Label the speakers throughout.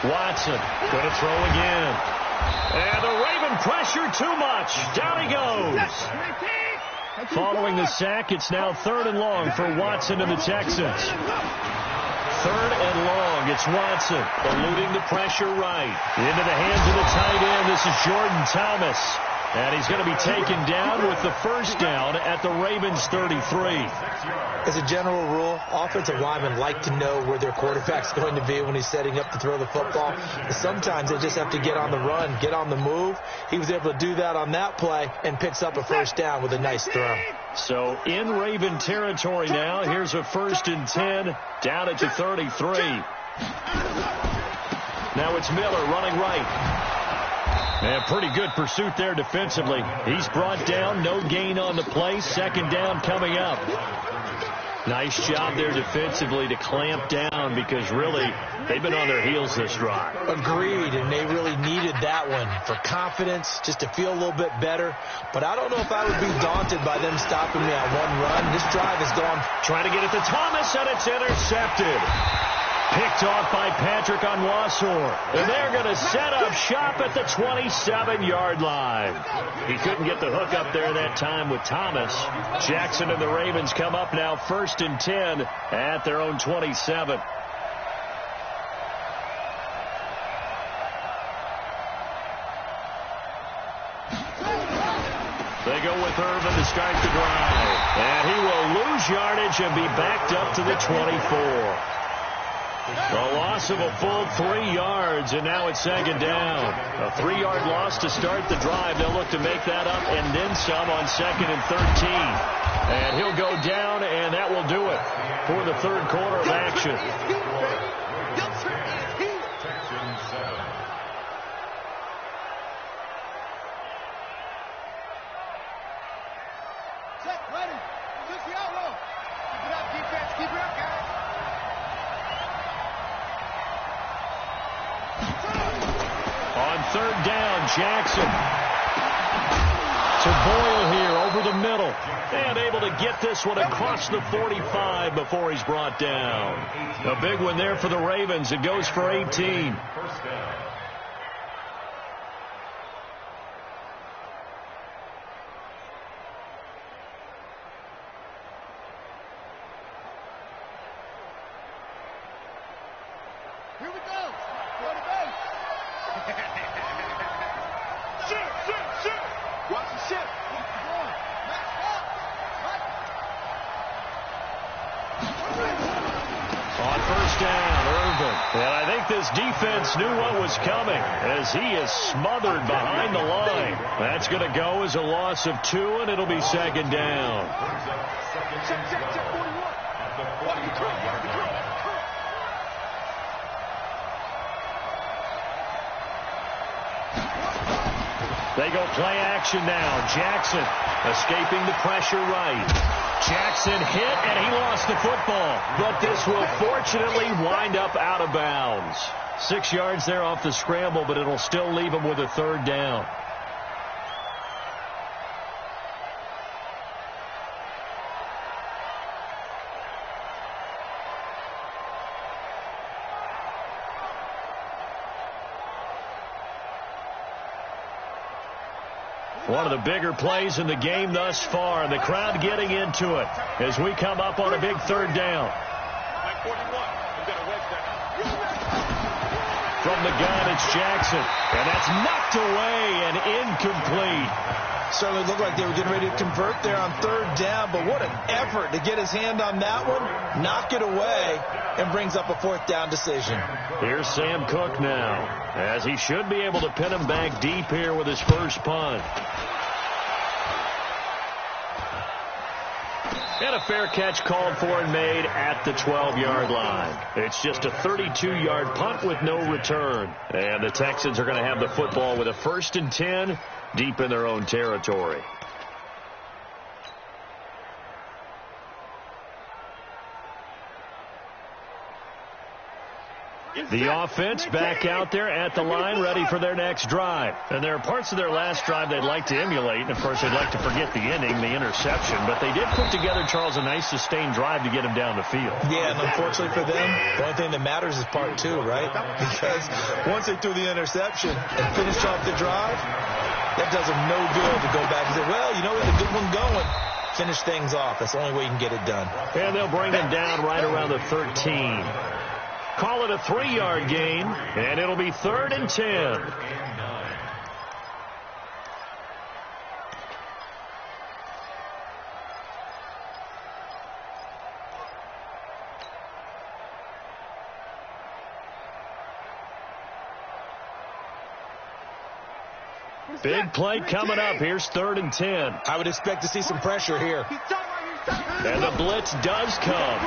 Speaker 1: Watson going to throw again. And the Raven pressure too much. Down he goes. Following the sack, it's now 3rd and long for Watson and the Texans. 3rd and long. It's Watson eluding the pressure right. Into the hands of the tight end. This is Jordan Thomas. And he's going to be taken down with the first down at the Ravens' 33.
Speaker 2: As a general rule, offensive linemen like to know where their quarterback's going to be when he's setting up to throw the football. Sometimes they just have to get on the run, get on the move. He was able to do that on that play and picks up a first down with a nice throw.
Speaker 1: So in Raven territory now, here's a 1st and 10 down at the 33. Now it's Miller running right. And pretty good pursuit there defensively. He's brought down, no gain on the play. 2nd down coming up. Nice job there defensively to clamp down because really they've been on their heels this drive.
Speaker 2: Agreed, and they really needed that one for confidence, just to feel a little bit better. But I don't know if I would be daunted by them stopping me on one run. This drive is gone.
Speaker 1: Trying to get it to Thomas, and it's intercepted. Picked off by Patrick Onwuasor. And they're going to set up shop at the 27-yard line. He couldn't get the hook up there that time with Thomas. Jackson and the Ravens come up now 1st and 10 at their own 27. They go with Irvin to start the drive. And he will lose yardage and be backed up to the 24. A loss of a full 3 yards, and now it's 2nd down. A 3-yard loss to start the drive. They'll look to make that up and then some on 2nd and 13. And he'll go down, and that will do it for the 3rd quarter of action. On 3rd down, Jackson to Boyle here over the middle. And able to get this one across the 45 before he's brought down. A big one there for the Ravens. It goes for 18.
Speaker 3: Here we go. Go to base. Shoot. Watch the ship.
Speaker 1: On 1st down, Irvin. And I think this defense knew what was coming as he is smothered behind the line. That's going to go as a loss of 2, and it'll be 2nd down.
Speaker 3: Check, 41.
Speaker 1: They go play action now. Jackson escaping the pressure right. Jackson hit, and he lost the football. But this will fortunately wind up out of bounds. 6 yards there off the scramble, but it'll still leave him with a 3rd down. One of the bigger plays in the game thus far, and the crowd getting into it as we come up on a big 3rd down. From the gun, it's Jackson, and that's knocked away and incomplete.
Speaker 2: Certainly looked like they were getting ready to convert there on 3rd down, but what an effort to get his hand on that one, knock it away, and brings up a 4th down decision.
Speaker 1: Here's Sam Cook now, as he should be able to pin him back deep here with his first punt. And a fair catch called for and made at the 12-yard line. It's just a 32-yard punt with no return. And the Texans are going to have the football with a 1st and 10 deep in their own territory. The offense back out there at the line, ready for their next drive. And there are parts of their last drive they'd like to emulate. And, of course, they'd like to forget the inning, the interception. But they did put together, Charles, a nice sustained drive to get him down the field.
Speaker 2: Yeah, and unfortunately for them, the only thing that matters is part two, right? Because once they threw the interception and finished off the drive, that does them no good to go back and say, well, you know, we had a good one going. Finish things off. That's the only way you can get it done.
Speaker 1: And they'll bring him down right around the 13. Call it a 3-yard gain, and it'll be 3rd and 10. Big play coming up. Here's 3rd and 10.
Speaker 2: I would expect to see some pressure here.
Speaker 1: And the blitz does come.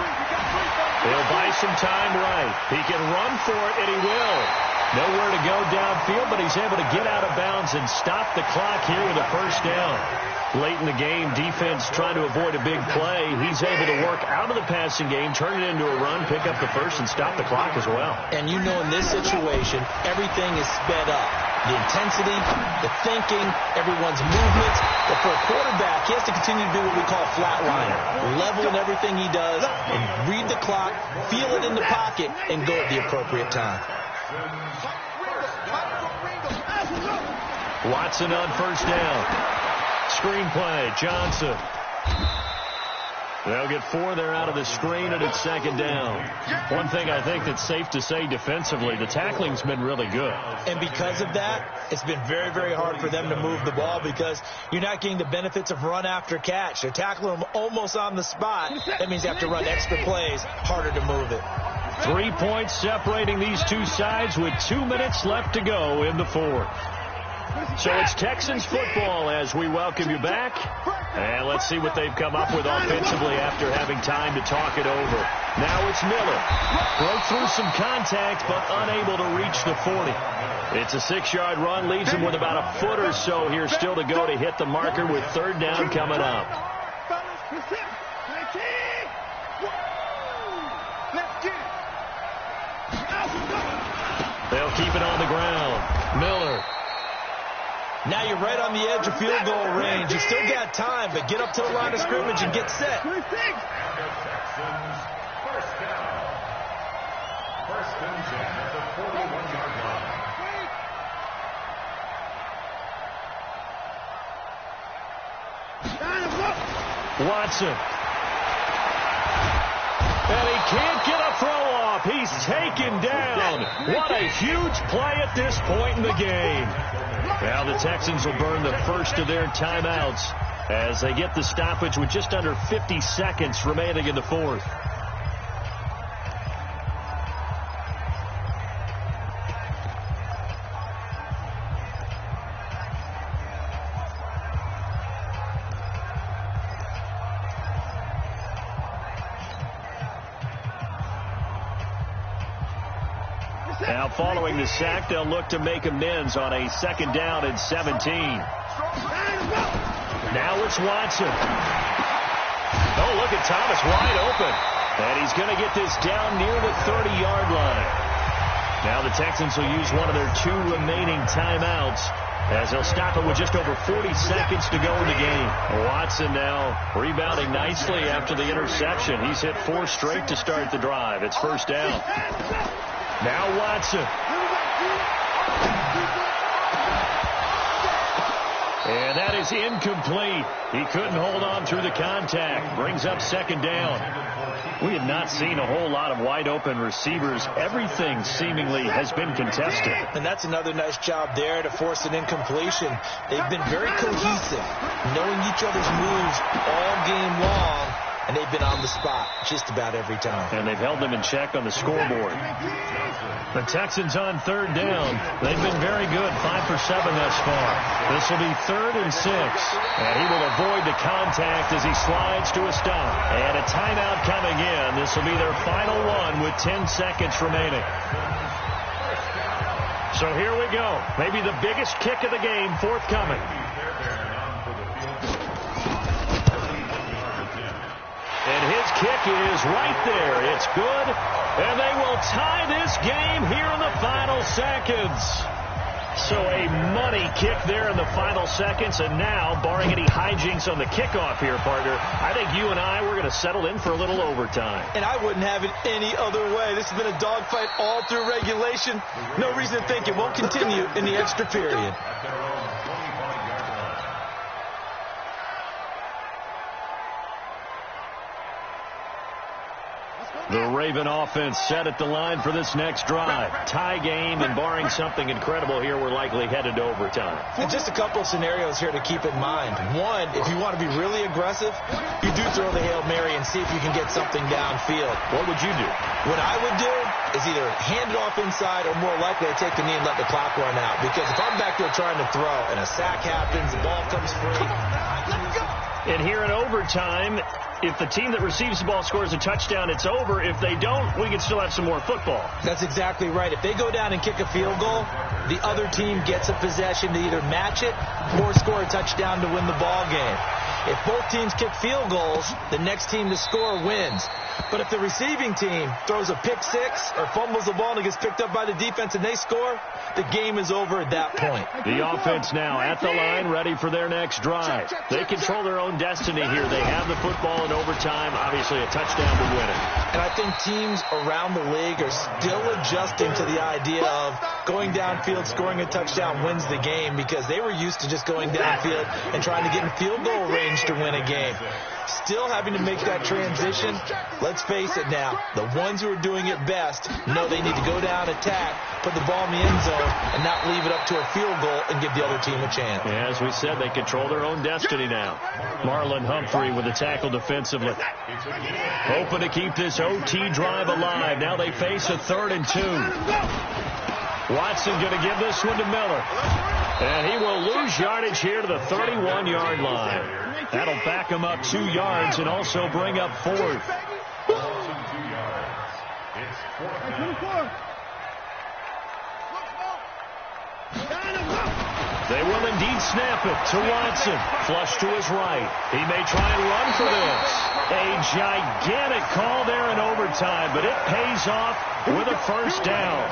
Speaker 1: He'll buy some time right. He can run for it, and he will. Nowhere to go downfield, but he's able to get out of bounds and stop the clock here with a first down. Late in the game, defense trying to avoid a big play. He's able to work out of the passing game, turn it into a run, pick up the first, and stop the clock as well.
Speaker 2: And you know in this situation, everything is sped up. The intensity, the thinking, everyone's movements. But for a quarterback, he has to continue to do what we call flatliner. Level in everything he does and read the clock, feel it in the pocket, and go at the appropriate time.
Speaker 1: Watson on first down. Screen play, Johnson. They'll get 4 there out of the screen, and it's 2nd down. One thing I think that's safe to say defensively, the tackling's been really good.
Speaker 2: And because of that, it's been very, very hard for them to move the ball because you're not getting the benefits of run after catch. They're tackling them almost on the spot. That means they have to run extra plays, harder to move it.
Speaker 1: 3 points separating these two sides with 2 minutes left to go in the 4th. So it's Texans football as we welcome you back. And let's see what they've come up with offensively after having time to talk it over. Now it's Miller. Broke through some contact, but unable to reach the 40. It's a 6-yard run, leaves him with about a foot or so here still to go to hit the marker with 3rd down coming up. They'll keep it on the ground. Miller.
Speaker 2: Now you're right on the edge of field goal range. You still got time, but get up to the line of scrimmage and get set.
Speaker 3: First and 10 at the 41-yard line.
Speaker 1: Watson. And he can't get a throw off. He's taken down. What a huge play at this point in the game. Now the Texans will burn the first of their timeouts as they get the stoppage with just under 50 seconds remaining in the 4th. Now following the sack, they'll look to make amends on a 2nd down and 17. Now it's Watson. Oh, look at Thomas wide open. And he's going to get this down near the 30-yard line. Now the Texans will use one of their 2 remaining timeouts as they'll stop it with just over 40 seconds to go in the game. Watson now rebounding nicely after the interception. He's hit 4 straight to start the drive. It's 1st down. Now Watson. And that is incomplete. He couldn't hold on through the contact. Brings up 2nd down. We have not seen a whole lot of wide open receivers. Everything seemingly has been contested.
Speaker 2: And that's another nice job there to force an incompletion. They've been very cohesive, knowing each other's moves all game long. And they've been on the spot just about every time.
Speaker 1: And they've held them in check on the scoreboard. The Texans on 3rd down. They've been very good, 5 for 7 thus far. This will be 3rd and 6. And he will avoid the contact as he slides to a stop. And a timeout coming in. This will be their final one with 10 seconds remaining. So here we go. Maybe the biggest kick of the game forthcoming. And his kick is right there. It's good. And they will tie this game here in the final seconds. So a money kick there in the final seconds, and now, barring any hijinks on the kickoff here, partner, I think you and I, we're going to settle in for a little overtime.
Speaker 2: And I wouldn't have it any other way. This has been a dogfight all through regulation. No reason to think it won't continue in the extra period.
Speaker 1: The Raven offense set at the line for this next drive. Tie game, and barring something incredible here, we're likely headed to overtime.
Speaker 2: And just a couple of scenarios here to keep in mind. One, if you want to be really aggressive, you do throw the Hail Mary and see if you can get something downfield.
Speaker 1: What would you do?
Speaker 2: What I would do is either hand it off inside or more likely to take the knee and let the clock run out. Because if I'm back there trying to throw and a sack happens, the ball comes free.
Speaker 1: And here in overtime, if the team that receives the ball scores a touchdown, it's over. If they don't, we can still have some more football.
Speaker 2: That's exactly right. If they go down and kick a field goal, the other team gets a possession to either match it or score a touchdown to win the ball game. If both teams kick field goals, the next team to score wins. But if the receiving team throws a pick six or fumbles the ball and it gets picked up by the defense and they score, the game is over at that point.
Speaker 1: The offense now at the line, ready for their next drive. They control their own destiny here. They have the football in overtime, obviously a touchdown to win it.
Speaker 2: And I think teams around the league are still adjusting to the idea of going downfield, scoring a touchdown wins the game, because they were used to just going downfield and trying to get in field goal range to win a game. Still having to make that transition. Let's face it now, the ones who are doing it best know they need to go down, attack, put the ball in the end zone, and not leave it up to a field goal and give the other team a chance.
Speaker 1: Yeah, as we said, they control their own destiny now. Marlon Humphrey with the tackle defensively. Hoping to keep this OT drive alive. Now they face a 3rd and 2. Watson going to give this one to Miller. And he will lose yardage here to the 31-yard line. That'll back him up 2 yards and also bring up 4th. They will indeed snap it to Watson. Flush to his right. He may try and run for this. A gigantic call there in overtime, but it pays off with a 1st down.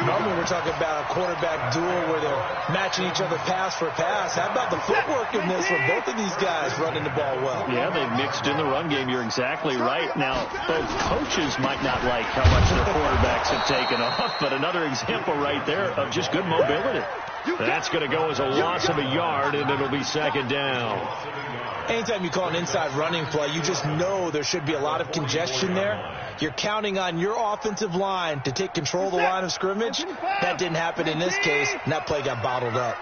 Speaker 2: Normally we're talking about a quarterback duel where they're matching each other pass for pass. How about the footwork in this for both of these guys running the ball well?
Speaker 1: Yeah, they've mixed in the run game. You're exactly right. Now, both coaches might not like how much their quarterbacks have taken off, but another example right there of just good mobility. That's going to go as a loss of a yard, and it'll be 2nd down.
Speaker 2: Anytime you call an inside running play, you just know there should be a lot of congestion there. You're counting on your offensive line to take control of the line of scrimmage. That didn't happen in this case, and that play got bottled up.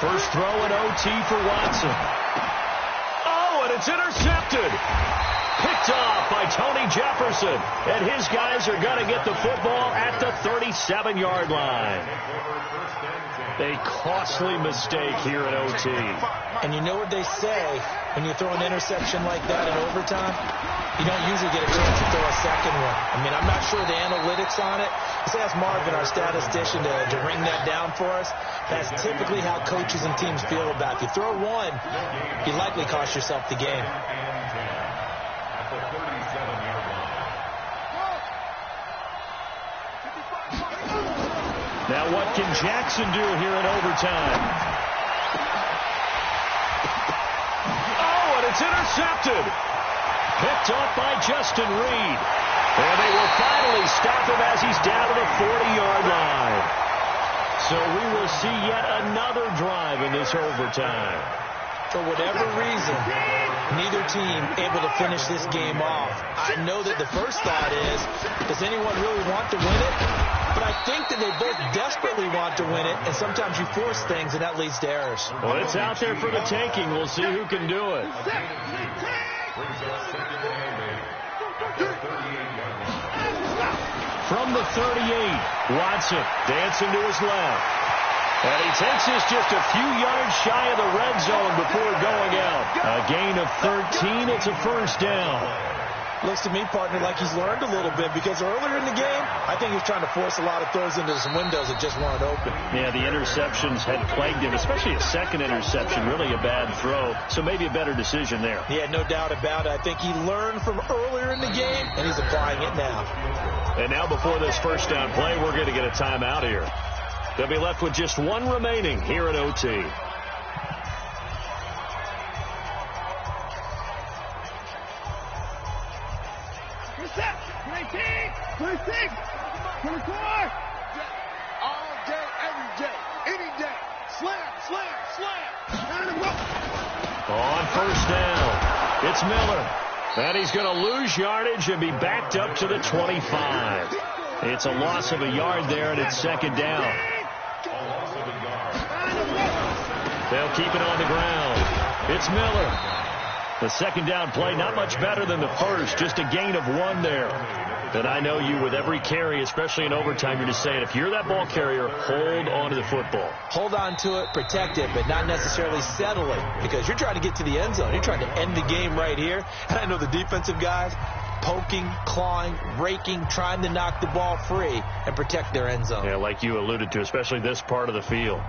Speaker 1: First throw at OT for Watson. Oh, and it's intercepted. Picked off by Tony Jefferson. And his guys are going to get the football at the 37-yard line. A costly mistake here at OT.
Speaker 2: And you know what they say when you throw an interception like that in overtime? You don't usually get a chance to throw a second one. I mean, I'm not sure the analytics on it. Let's ask Marvin, our statistician, to ring that down for us. That's typically how coaches and teams feel about it. If you throw one, you likely cost yourself the game.
Speaker 1: Now what can Jackson do here in overtime? Oh, and it's intercepted. Picked off by Justin Reed. And they will finally stop him as he's down to the 40-yard line. So we will see yet another drive in this overtime.
Speaker 2: For whatever reason, neither team able to finish this game off. I know that the first thought is, does anyone really want to win it? But I think that they both desperately want to win it, and sometimes you force things, and that leads to errors.
Speaker 1: Well, it's out there for the taking. We'll see who can do it. From the 38, Watson dancing to his left. And he takes this just a few yards shy of the red zone before going out. A gain of 13. It's a 1st down.
Speaker 2: Looks to me, partner, like he's learned a little bit because earlier in the game, I think he was trying to force a lot of throws into some windows that just weren't open.
Speaker 1: Yeah, the interceptions had plagued him, especially a second interception, really a bad throw. So maybe a better decision there.
Speaker 2: Yeah, no doubt about it. I think he learned from earlier in the game, and he's applying it now.
Speaker 1: And now before this first down play, we're going to get a timeout here. They'll be left with just one remaining here in OT.
Speaker 3: All day, every day, any day. Slam, slam, slam.
Speaker 1: On first down, it's Miller. And he's going to lose yardage and be backed up to the 25. It's a loss of a yard there, and it's second down. They'll keep it on the ground. It's Miller. The second down play, not much better than the first, just a gain of one there. And I know you, with every carry, especially in overtime, you're just saying, if you're that ball carrier, hold on to the football.
Speaker 2: Hold on to it, protect it, but not necessarily settle it, because you're trying to get to the end zone. You're trying to end the game right here. And I know the defensive guys poking, clawing, raking, trying to knock the ball free and protect their end zone.
Speaker 1: Yeah, like you alluded to, especially this part of the field.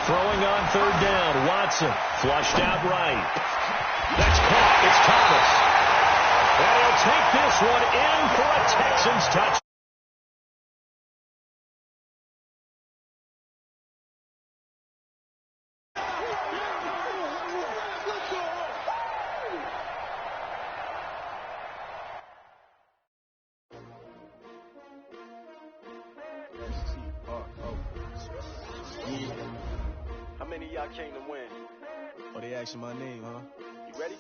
Speaker 1: Throwing on third down, Watson, flushed out right. That's caught. It's Thomas. And he'll take this one in for a Texans touchdown.
Speaker 4: How many of y'all came to win?
Speaker 5: Oh, they asking my name, huh?
Speaker 4: You ready?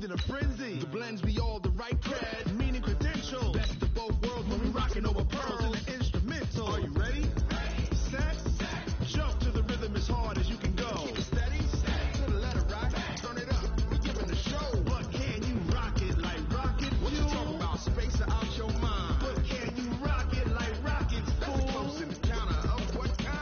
Speaker 3: breathe in a frenzy. The blends be all the right cred, meaning credential. Best of both worlds when we rockin' over pearls in the instrumental. Are you ready? Set, jump to the rhythm as hard as you can go. Keep it steady, to the letter right. Turn it up, we giving the show. But can you rock it like rocket? What you talking about? Space out your mind. But can you rock it like rockets? That's a close encounter of what kind?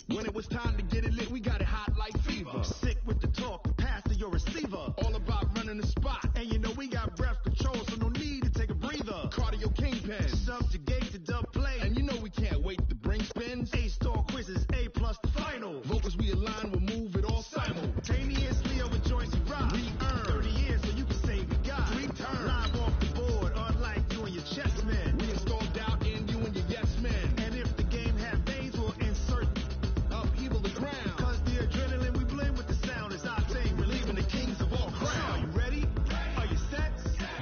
Speaker 3: When it was time to get it lit, we got it hot like fever. Sick with the talk, pass to your receiver. All about running the spot. And you know we got breath control, so no need to take a breather. Cardio kingpin, subjugate the dub play. And you know we can't wait to bring spins. A-star quizzes, A+ the final. Vocals we align, we'll move it all simultaneously over joints we rock. We earn 30 years so you can say we got 3 turns. Live off the board, unlike you and your chess men. We install doubt in you and your yes men. And if the game have veins, we'll insert upheaval the ground. Cause the adrenaline we blend with the sound is our thing, relieving the kings of all crowns. Are you ready? Are you set?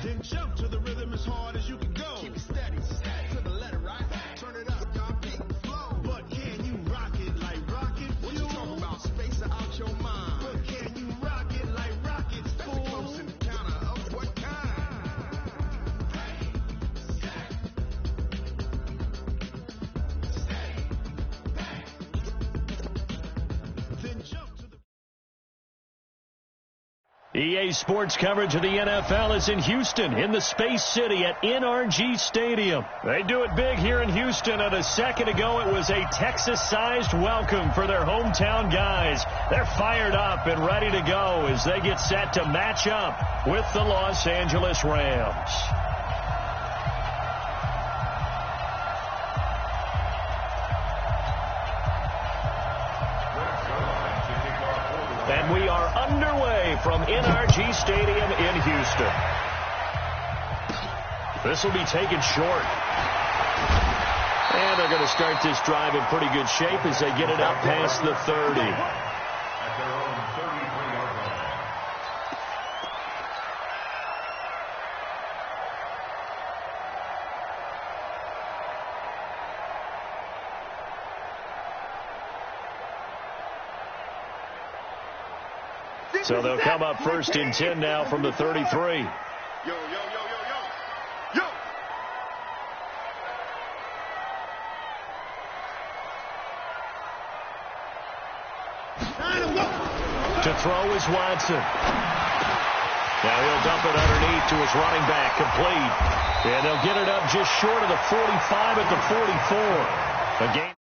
Speaker 3: Then jump to the rhythm as hard as you can go. Keep it steady, to the letter right. Turn it up, y'all beat the flow. But can you rock it like rocket? What you talking about? Space out your mind. But can you rock it like rockets? That's a close encounter of what kind? Then jump to the
Speaker 1: EA Sports coverage of the NFL is in Houston, in the Space City at NRG Stadium. They do it big here in Houston, and a second ago it was a Texas-sized welcome for their hometown guys. They're fired up and ready to go as they get set to match up with the Los Angeles Rams. And we are underway from NRG Stadium in Houston. This will be taken short. And they're going to start this drive in pretty good shape as they get it out past the 30.
Speaker 6: At their own 33-yard line.
Speaker 1: So they'll come up first and 10 now from the 33.
Speaker 3: Yo, yo, yo, yo, yo. Yo!
Speaker 1: To throw is Watson. Now he'll dump it underneath to his running back, complete. And they'll get it up just short of the 45 at the 44. A game.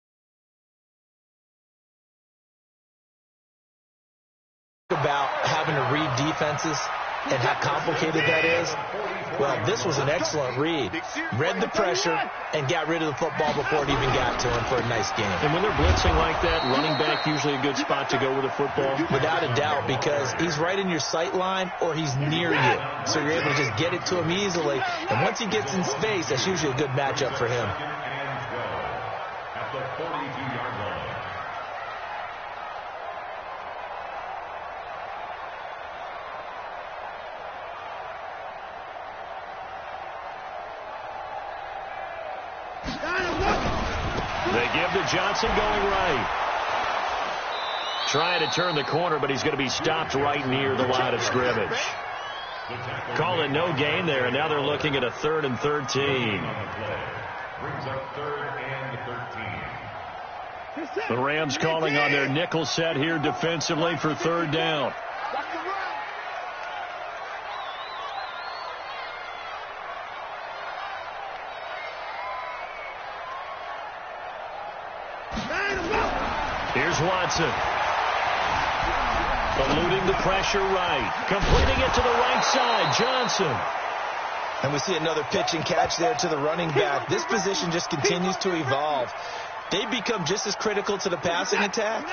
Speaker 2: About having to read defenses and how complicated that is. Well, this was an excellent read. Read the pressure and got rid of the football before it even got to him for a nice game.
Speaker 1: And when they're blitzing like that, running back usually a good spot to go with the football?
Speaker 2: Without a doubt, because he's right in your sight line or he's near you. So you're able to just get it to him easily. And once he gets in space, that's usually a good matchup for him.
Speaker 6: At the 42-yard line.
Speaker 1: They give to Johnson going right. Trying to turn the corner, but he's going to be stopped right near the line of scrimmage. Call it no gain there, and now they're looking at a 3rd and 13.
Speaker 6: Brings up 3rd and 13.
Speaker 1: The Rams calling on their nickel set here defensively for 3rd down. Here's Watson. Eluding the pressure right. Completing it to the right side. Johnson.
Speaker 2: And we see another pitch and catch there to the running back. This position just continues to evolve. They become just as critical to the passing attack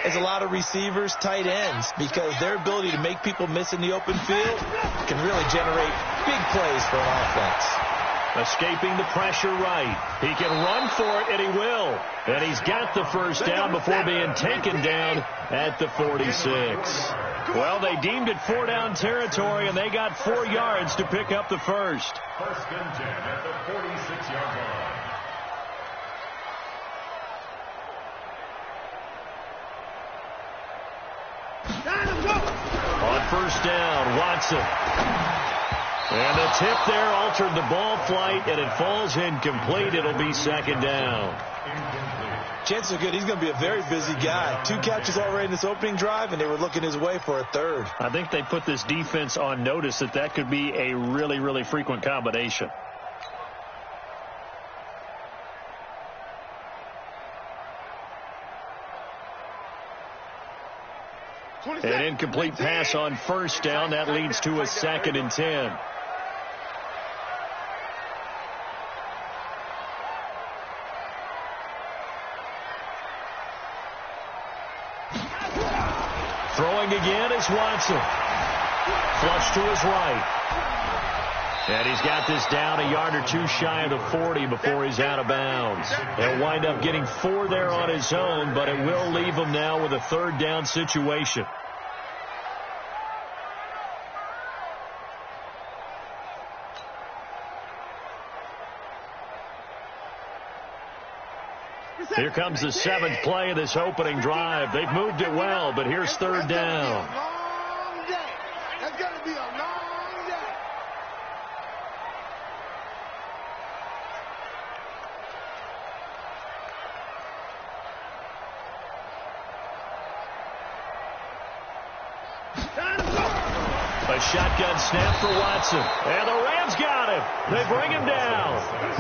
Speaker 2: as a lot of receivers, tight ends, because their ability to make people miss in the open field can really generate big plays for an offense.
Speaker 1: Escaping the pressure right. He can run for it, and he will. And he's got the first down before being taken down at the 46. Well, they deemed it 4-down territory, and they got 4 yards to pick up the first.
Speaker 6: First and 10 at the 46-yard line.
Speaker 1: first down. Watson. And the tip there altered the ball flight, and it falls incomplete. It'll be second down.
Speaker 2: Chances are good he's going to be a very busy guy. 2 catches already in this opening drive, and they were looking his way for a third.
Speaker 1: I think they put this defense on notice that could be a really, really frequent combination. An incomplete pass on first down. That leads to a 2nd and 10. Throwing again is Watson. Flush to his right. And he's got this down a yard or 2 shy of the 40 before he's out of bounds. He'll wind up getting 4 there on his own, but it will leave him now with a 3rd down situation. Here comes the 7th play of this opening drive. They've moved it well, but here's 3rd down.
Speaker 3: That's going to be a long day.
Speaker 1: A shotgun snap for Watson. And the Rams got him. They bring him down.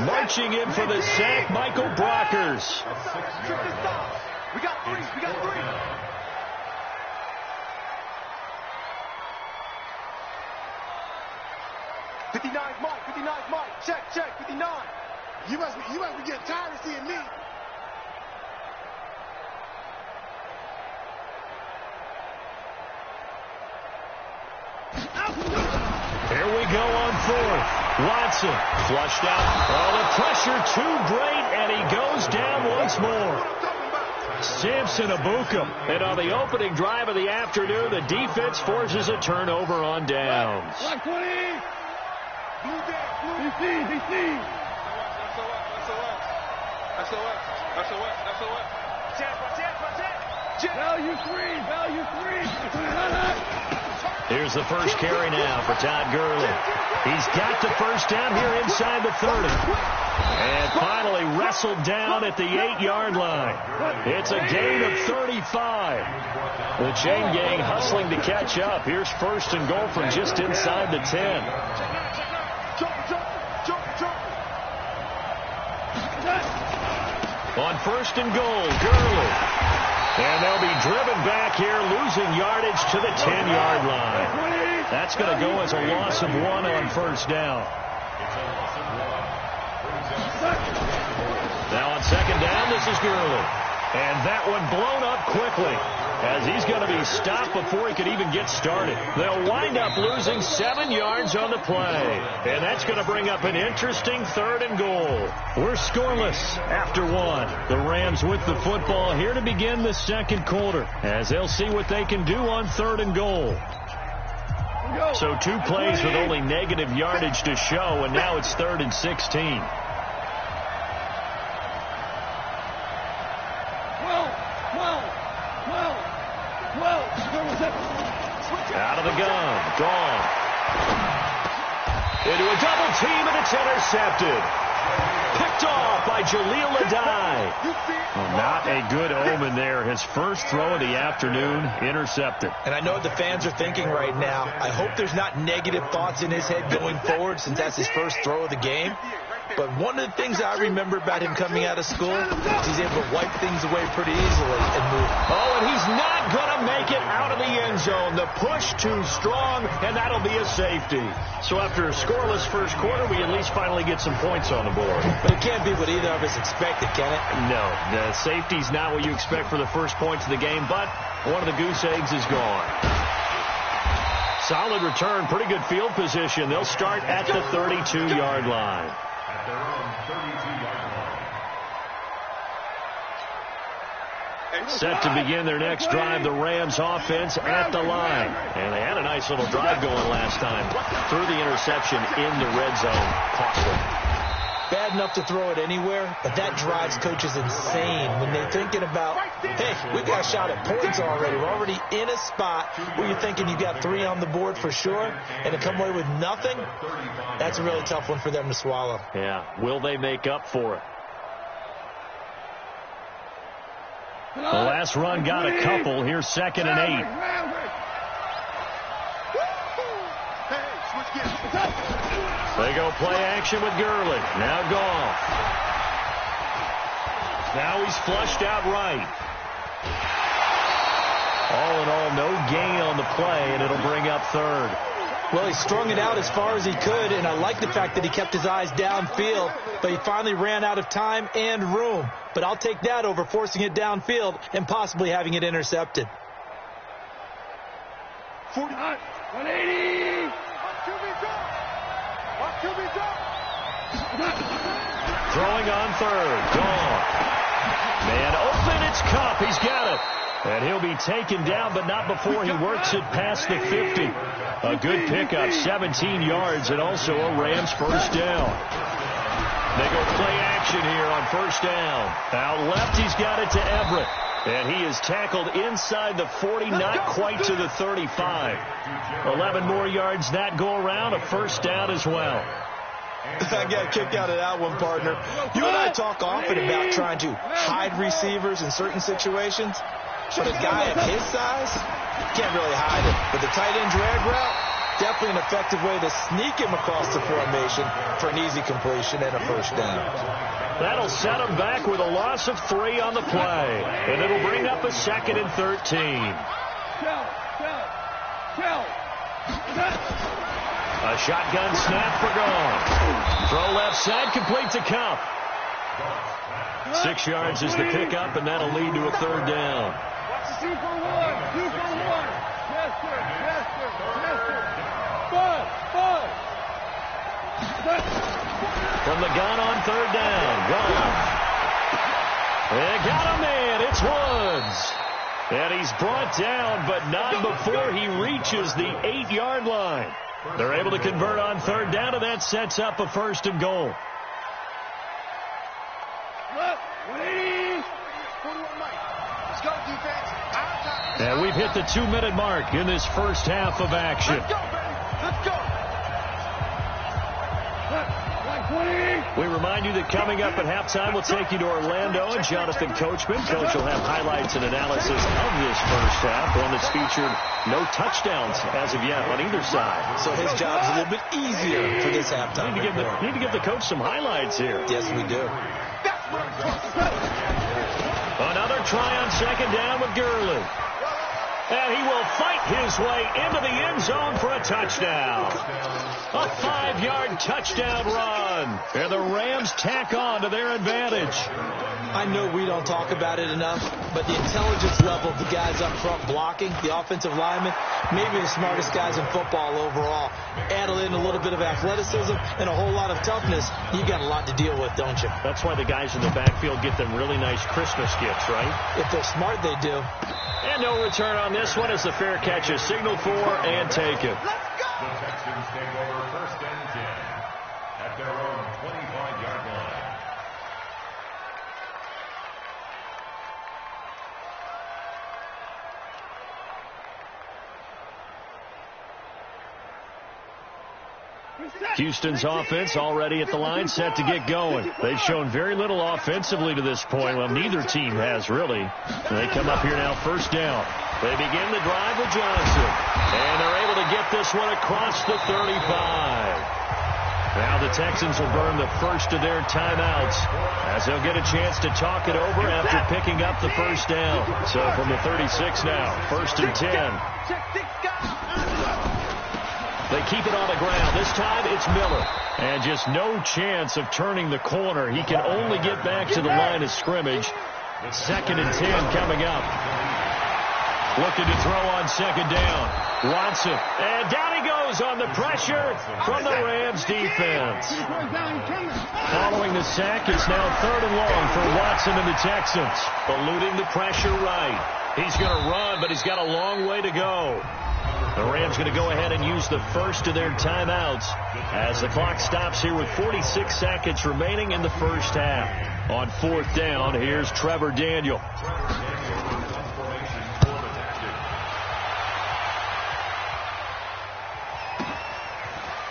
Speaker 1: Marching in for the sack, Michael Brockers.
Speaker 4: We got 3. We got 3. Mike. 59's Mike. Check. 59.
Speaker 3: You must be getting tired of seeing me.
Speaker 1: Here we go on 4th. Watson flushed out. Oh, the pressure too great, and he goes down once more. Samson Abukum. And on the opening drive of the afternoon, the defense forces a turnover on downs.
Speaker 3: Black 20. Blue down. DC. Value 3.
Speaker 1: Here's the first carry now for Todd Gurley. He's got the first down here inside the 30. And finally wrestled down at the 8-yard line. It's a gain of 35. The chain gang hustling to catch up. Here's 1st and goal from just inside the 10. On 1st and goal, Gurley. And they'll be driven back here, losing yardage to the 10-yard line. That's going to go as a loss of 1 on 1st down. Now on 2nd down, this is Gurley. And that one blown up quickly, as he's going to be stopped before he could even get started. They'll wind up losing 7 yards on the play. And that's going to bring up an interesting 3rd and goal. We're scoreless after 1. The Rams with the football here to begin the 2nd quarter, as they'll see what they can do on 3rd and goal. So 2 plays with only negative yardage to show, and now it's 3rd and 16. Out of the gun. Gone. Into a double team, and it's intercepted. Picked off by Jaleel Adai. Well, not a good omen there. His first throw of the afternoon, intercepted.
Speaker 2: And I know what the fans are thinking right now. I hope there's not negative thoughts in his head going forward, since that's his first throw of the game. But one of the things I remember about him coming out of school is he's able to wipe things away pretty easily and move.
Speaker 1: Oh, and he's not going to make it out of the end zone. The push too strong, and that'll be a safety. So after a scoreless first quarter, we at least finally get some points on the board.
Speaker 2: But it can't be what either of us expected, can it?
Speaker 1: No, the safety's not what you expect for the first points of the game, but one of the goose eggs is gone. Solid return, pretty good field position. They'll start at the 32-yard line.
Speaker 6: At their own 32-yard line.
Speaker 1: Set to begin their next drive, the Rams offense at the line. And they had a nice little drive going last time. Threw the interception in the red zone. Costly.
Speaker 2: bad enough to throw it anywhere, but that drives coaches insane when they're thinking about, hey, we got a shot at points already. We're already in a spot where you're thinking you got 3 on the board for sure, and to come away with nothing, that's a really tough one for them to swallow.
Speaker 1: Yeah, will they make up for it? The last run got a couple. Here's 2nd and 8. They go play action with Gurley. Now Goff. Now he's flushed out right. All in all, no gain on the play, and it'll bring up 3rd.
Speaker 2: Well, he strung it out as far as he could, and I like the fact that he kept his eyes downfield, but he finally ran out of time and room. But I'll take that over forcing it downfield and possibly having it intercepted.
Speaker 4: 180.
Speaker 1: Throwing on 3rd. Gone. Man open, it's Kupp. He's got it. And he'll be taken down, but not before he works it past the 50. A good pickup, 17 yards, and also a Rams first down. They go play action here on first down. Out left, he's got it to Everett. And he is tackled inside the 40, not quite to the 35. 11 more yards that go around, a first down as well.
Speaker 2: I got kicked out of that one, partner. You and I talk often about trying to hide receivers in certain situations. But a guy of his size, can't really hide it. But the tight end drag route, definitely an effective way to sneak him across the formation for an easy completion and a first down.
Speaker 1: That'll set him back with a loss of 3 on the play. And it'll bring up a 2nd and 13. A shotgun snap for Goff. Throw left side, complete to Kupp. 6 yards is the pickup, and that'll lead to a 3rd down.
Speaker 4: 2 for 1. 2 for 1. Yes, sir. Yes, sir. Yes, sir. 5.
Speaker 1: From the gun on 3rd down. Goff. They got a man. It's Woods. And he's brought down, but not before he reaches the 8-yard line. They're able to convert on 3rd down, and that sets up a 1st and goal.
Speaker 4: 180.
Speaker 1: And we've hit the 2-minute mark in this first half of action.
Speaker 4: Let's go, baby. Let's go.
Speaker 1: We remind you that coming up at halftime, we'll take you to Orlando and Jonathan Coachman. Coach will have highlights and analysis of this first half, one that's featured no touchdowns as of yet on either side.
Speaker 2: So his job's a little bit easier for this halftime.
Speaker 1: Need to give the coach some highlights here.
Speaker 2: Yes, we do.
Speaker 1: Another try on 2nd down with Gurley. And he will fight his way into the end zone for a touchdown. A 5-yard touchdown run. And the Rams tack on to their advantage.
Speaker 2: I know we don't talk about it enough, but the intelligence level of the guys up front blocking, the offensive linemen, maybe the smartest guys in football overall. Add in a little bit of athleticism and a whole lot of toughness, you got a lot to deal with, don't you?
Speaker 1: That's why the guys in the backfield get them really nice Christmas gifts, right?
Speaker 2: If they're smart, they do.
Speaker 1: And no return on this one as the fair catch is signaled for and taken.
Speaker 6: The Texans take over 1st and 10 at their own 25-yard line.
Speaker 1: Houston's offense already at the line, set to get going. They've shown very little offensively to this point. Well, neither team has, really. They come up here now, 1st down. They begin the drive with Johnson. And they're able to get this one across the 35. Now the Texans will burn the first of their timeouts as they'll get a chance to talk it over after picking up the 1st down. So from the 36 now, 1st and 10. They keep it on the ground. This time it's Miller. And just no chance of turning the corner. He can only get back to the line of scrimmage. 2nd and 10 coming up. Looking to throw on 2nd down. Watson. And down he goes on the pressure from the Rams defense. Following the sack, it's now 3rd and long for Watson and the Texans. Eluding the pressure right. He's going to run, but he's got a long way to go. The Rams going to go ahead and use the first of their timeouts as the clock stops here with 46 seconds remaining in the first half. On fourth down, here's Trevor Daniel.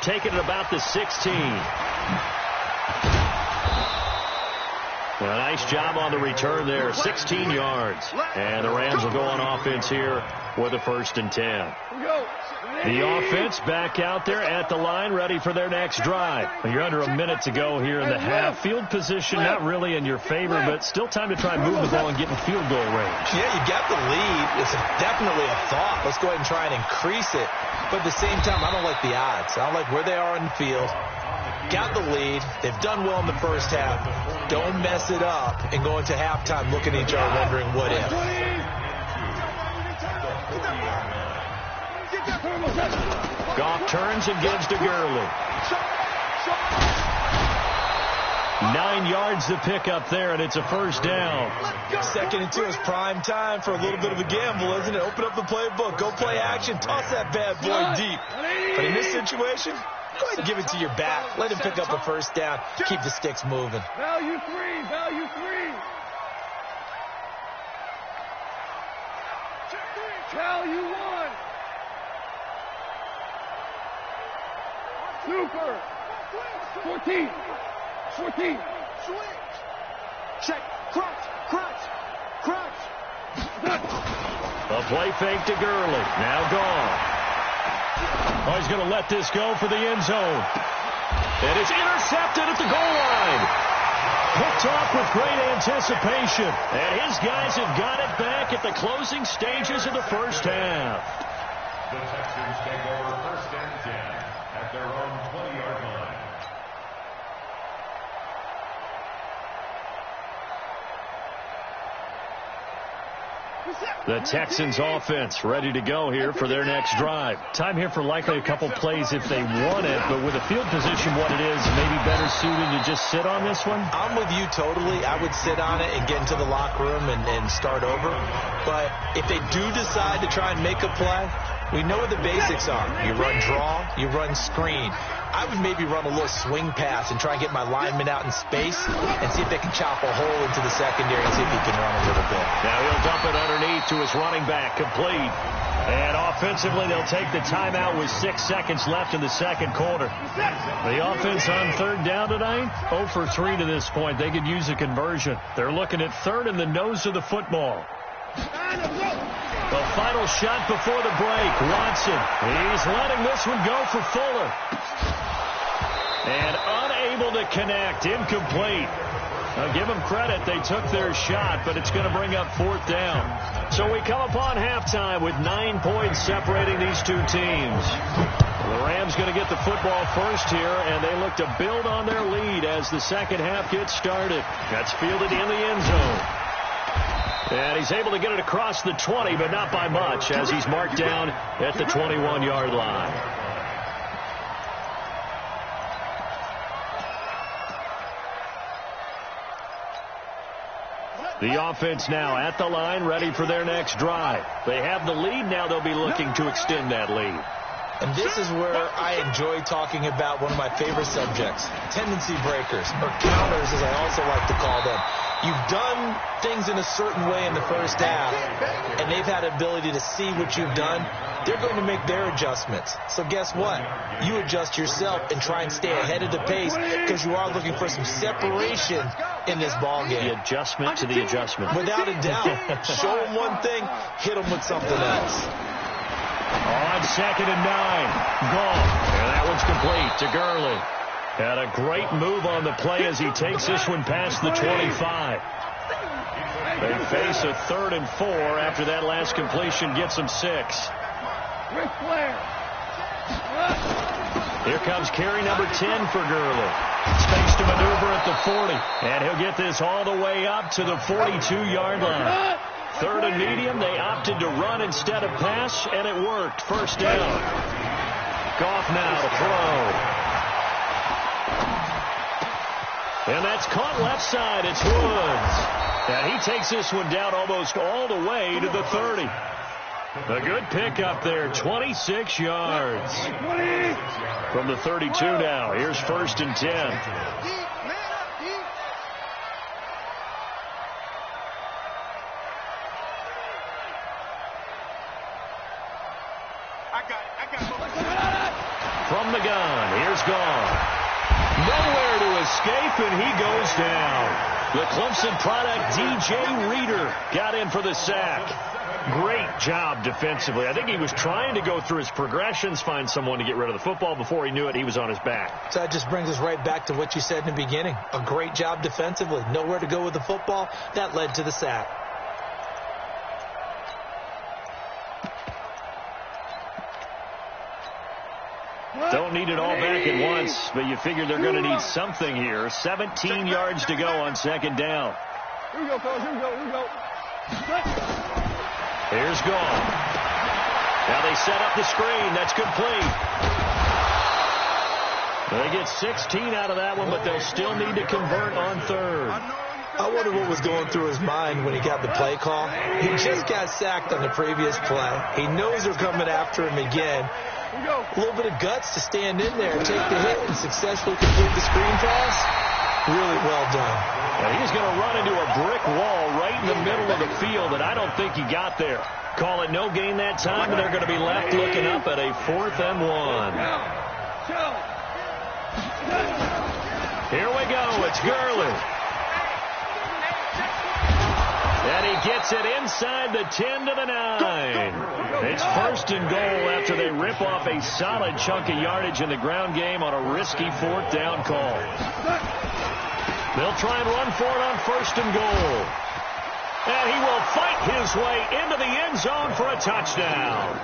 Speaker 1: Taking it about the 16. A nice job on the return there, 16 yards. And the Rams will go on offense here with a 1st and 10. The offense back out there at the line, ready for their next drive. You're under a minute to go here in the half. Field position not really in your favor, but still time to try and move the ball and get in field goal range.
Speaker 2: Yeah, you got the lead. It's definitely a thought. Let's go ahead and try and increase it. But at the same time, I don't like the odds. I don't like where they are in the field. Got the lead. They've done well in the first half. Don't mess it up and go into halftime looking at each other wondering what if.
Speaker 1: Goff turns and gives to Gurley. 9 yards to pick up there, and it's a 1st down.
Speaker 2: 2nd and 2 is prime time for a little bit of a gamble, isn't it? Open up the playbook. Go play action. Toss that bad boy deep. But in this situation, go ahead and give it to your back. Let him pick up a 1st down. Keep the sticks moving.
Speaker 4: Value 3. Value 3. Value 1. Super. 14. 14.
Speaker 3: Check. Crunch. Crunch. Crunch.
Speaker 1: A play fake to Gurley. Now gone. Oh, he's going to let this go for the end zone. And it's intercepted at the goal line. Picked off with great anticipation. And his guys have got it back at the closing stages of the first half.
Speaker 6: The Texans take over 1st and 10 at their own 20-yard line.
Speaker 1: The Texans offense ready to go here for their next drive. Time here for likely a couple plays if they want it, but with the field position what it is, maybe better suited to just sit on this one?
Speaker 2: I'm with you totally. I would sit on it and get into the locker room and start over. But if they do decide to try and make a play, we know what the basics are. You run draw, you run screen. I would maybe run a little swing pass and try and get my lineman out in space and see if they can chop a hole into the secondary and see if he can run a little bit.
Speaker 1: Now he'll dump it underneath to his running back, complete. And offensively, they'll take the timeout with 6 seconds left in the second quarter. The offense on 3rd down tonight, 0 for 3 to this point. They could use a conversion. They're looking at 3rd in the nose of the football. The final shot before the break. Watson. He's letting this one go for Fuller. And unable to connect. Incomplete. Now give them credit. They took their shot, but it's going to bring up 4th down. So we come upon halftime with 9 points separating these two teams. The Rams going to get the football first here, and they look to build on their lead as the second half gets started. That's fielded in the end zone. And he's able to get it across the 20, but not by much, as he's marked down at the 21-yard line. The offense now at the line, ready for their next drive. They have the lead. Now they'll be looking to extend that lead.
Speaker 2: And this is where I enjoy talking about one of my favorite subjects, tendency breakers, or counters, as I also like to call them. You've done things in a certain way in the first half, and they've had the ability to see what you've done. They're going to make their adjustments. So guess what? You adjust yourself and try and stay ahead of the pace because you are looking for some separation in this ball game.
Speaker 1: The adjustment to the adjustment.
Speaker 2: Without a doubt. Show them one thing, hit them with something else.
Speaker 1: On 2nd and 9. Gone. And that one's complete to Gurley. And a great move on the play as he takes this one past the 25. They face a 3rd and 4 after that last completion gets them 6. Here comes carry number 10 for Gurley. Space to maneuver at the 40. And he'll get this all the way up to the 42-yard line. 3rd and medium. They opted to run instead of pass, and it worked. 1st down. Goff now to throw. And that's caught left side. It's Woods. And he takes this one down almost all the way to the 30. A good pickup there, 26 yards. From the 32 now. Here's 1st and 10. From the gun, here's gone. Nowhere to escape, and he goes down. The Clemson product, DJ Reader, got in for the sack. Great job defensively. I think he was trying to go through his progressions, find someone to get rid of the football. Before he knew it, he was on his back.
Speaker 2: So that just brings us right back to what you said in the beginning. A great job defensively. Nowhere to go with the football. That led to the sack.
Speaker 1: Don't need it all back at once, but you figure they're going to need something here. 17 yards to go on 2nd down.
Speaker 4: Here we go, fellas. Here we go. Here we go.
Speaker 1: Here's gone. Now they set up the screen. That's complete. They get 16 out of that one, but they'll still need to convert on 3rd.
Speaker 2: I wonder what was going through his mind when he got the play call. He just got sacked on the previous play. He knows they're coming after him again. A little bit of guts to stand in there, take the hit, and successfully complete the screen pass. Really well done.
Speaker 1: Now he's going to run into a brick wall right in the middle of the field, and I don't think he got there. Call it no gain that time, and they're going to be left looking up at a 4th and 1. Here we go. It's Gurley. And he gets it inside the 10 to the 9. It's 1st and goal after they rip off a solid chunk of yardage in the ground game on a risky 4th down call. They'll try and run for it on 1st and goal. And he will fight his way into the end zone for a touchdown.